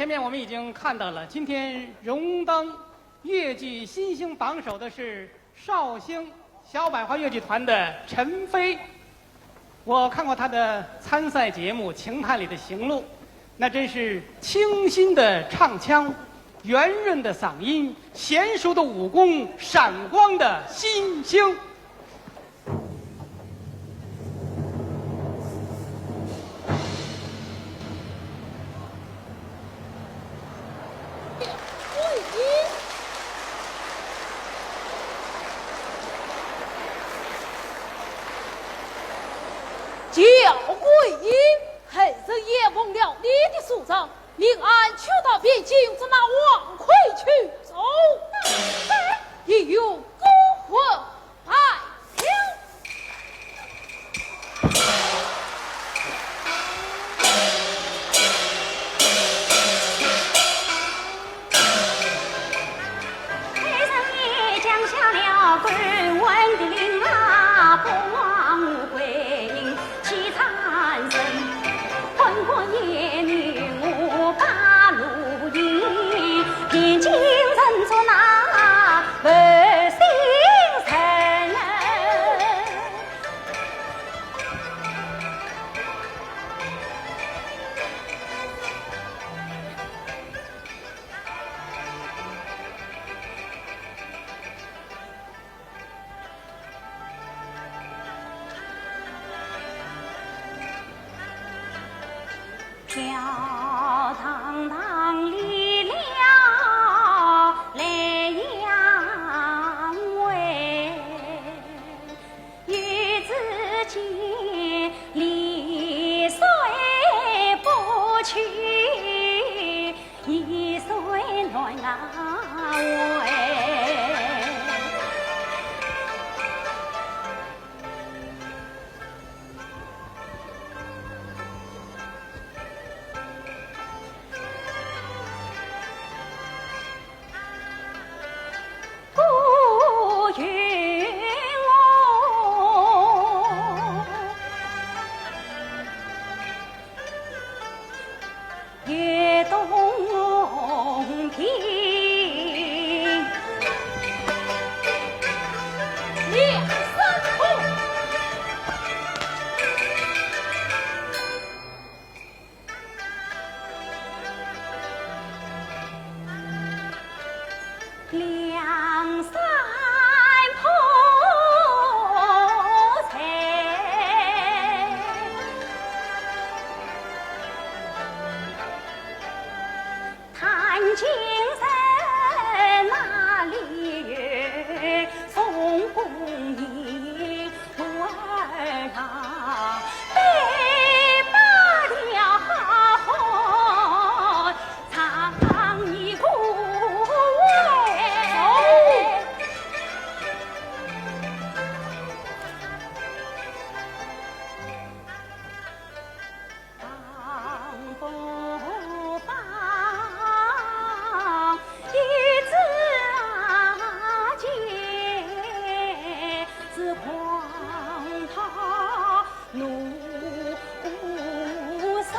前面我们已经看到了，今天荣登越剧新星榜首的是绍兴小百花越剧团的陈飞。我看过他的参赛节目《情探》里的行路，那真是清新的唱腔，圆润的嗓音，娴熟的武功，闪光的新星。叫贵英，黑人也蒙了你的署长，命俺去到边境，只拿王魁去走，亦有孤魂拜听。黑人也降下了官文的令啊，不忘归隐凄惨生，昏昏夜女我把路引，眼睛人作那不心神。飘堂堂离了雷阳尾，与子间离水不去，一水暖尾。平。两三步，两三铺菜，探精神哪里有送公银我儿啊，背把了好唱一个帮不帮一字啊姐，自狂他怒色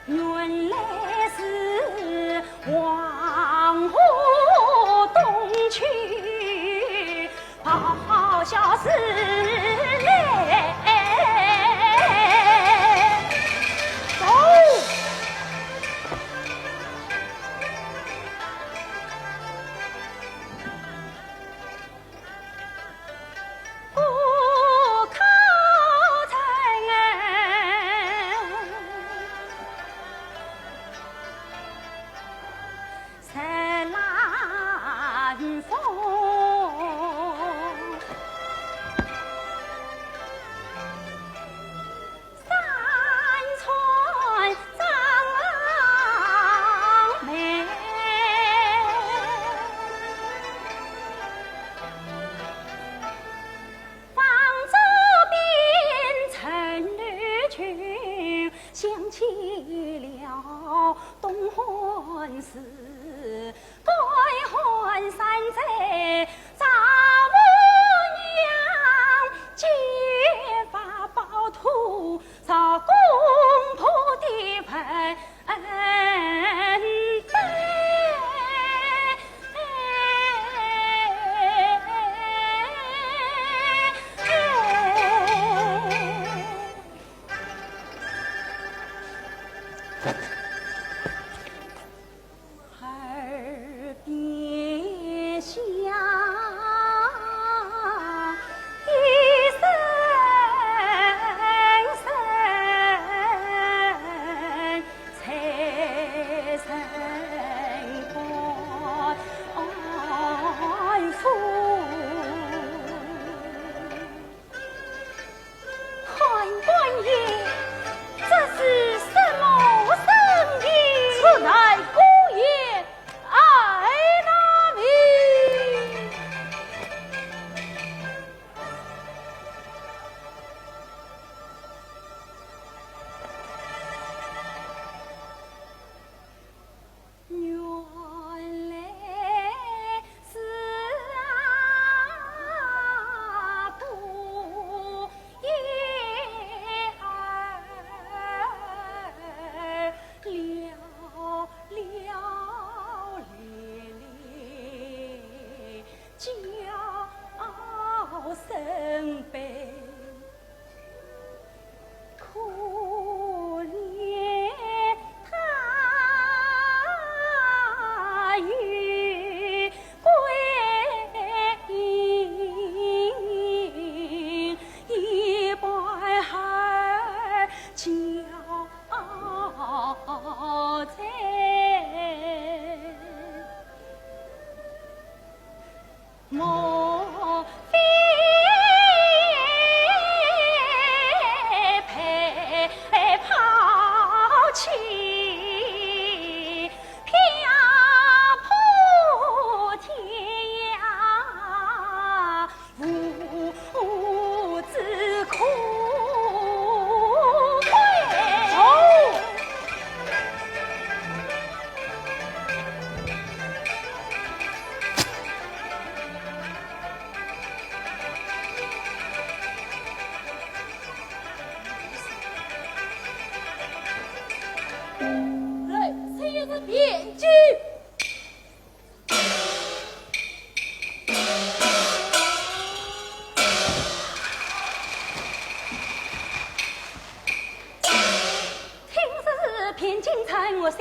原来是黄河东去，咆哮是来走。不靠城石兰风，山川张美，方舟边乘绿裙，想起了东汉时，该汉山寨丈母娘，结发宝图朝公婆的盆耳边响一声声财神官府。看官爷，这是什么生意？此乃公爷爱那名。原来是姑爷儿了咧叫声悲，可怜他与归隐，一半孩骄傲在。莫非配抛弃，漂泊天涯，无知苦归。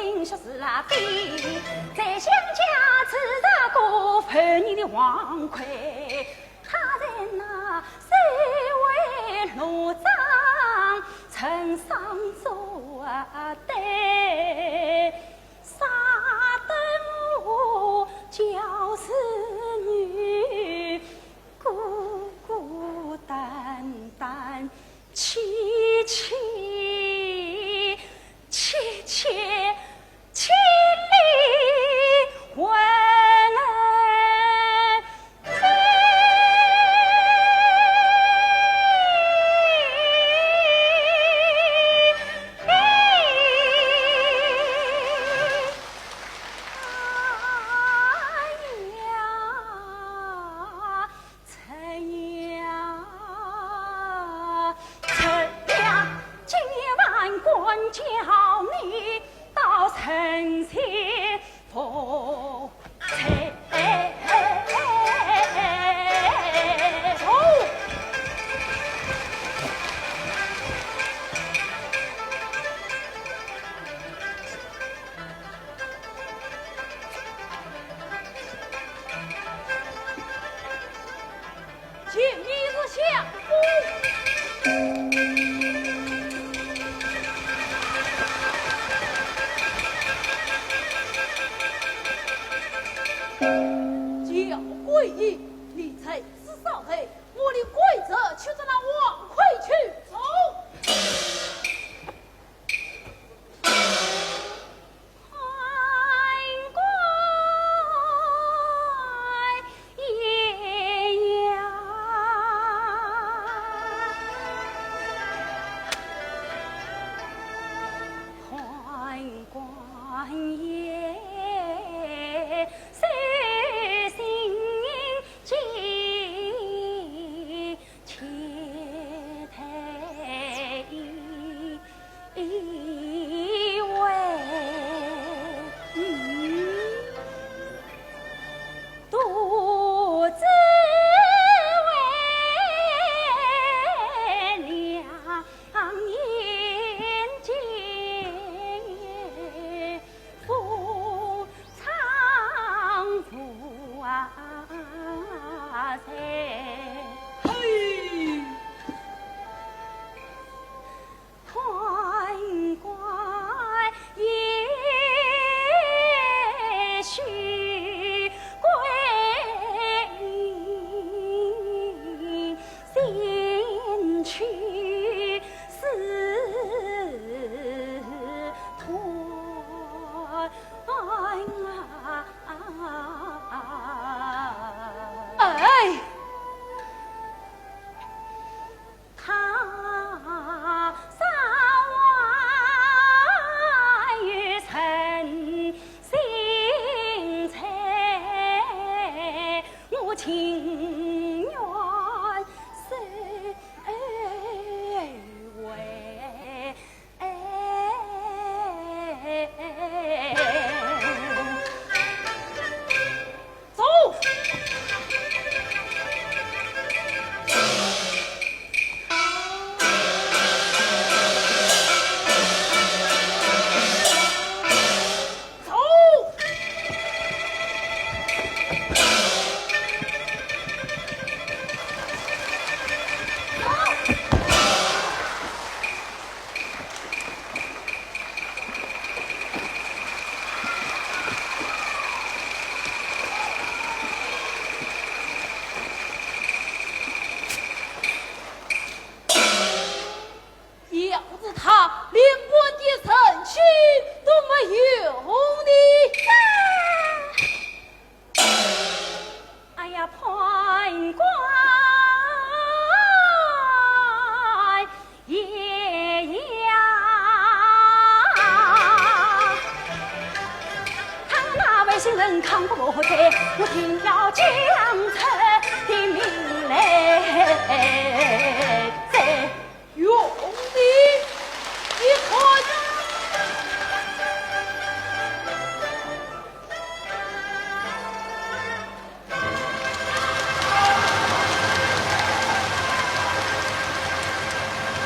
心学是那边，在乡家吃大锅盆你的黄魁，他在那三位路上城上做对，杀得我教是女，孤孤单单，凄凄凄凄千里问。叫你到城前奉财走。请你入相府。叫贵义，你才知少黑，我领贵者去着那王魁去走。我听要将城的命来在用你可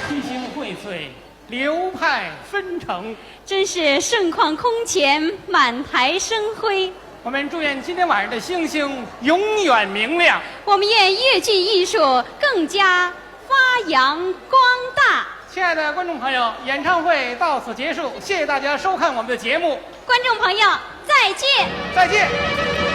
弟兄会岁，流派纷呈，真是盛况空前，满台生辉。我们祝愿今天晚上的星星永远明亮。我们愿越剧艺术更加发扬光大。亲爱的观众朋友，演唱会到此结束，谢谢大家收看我们的节目。观众朋友，再见。再见。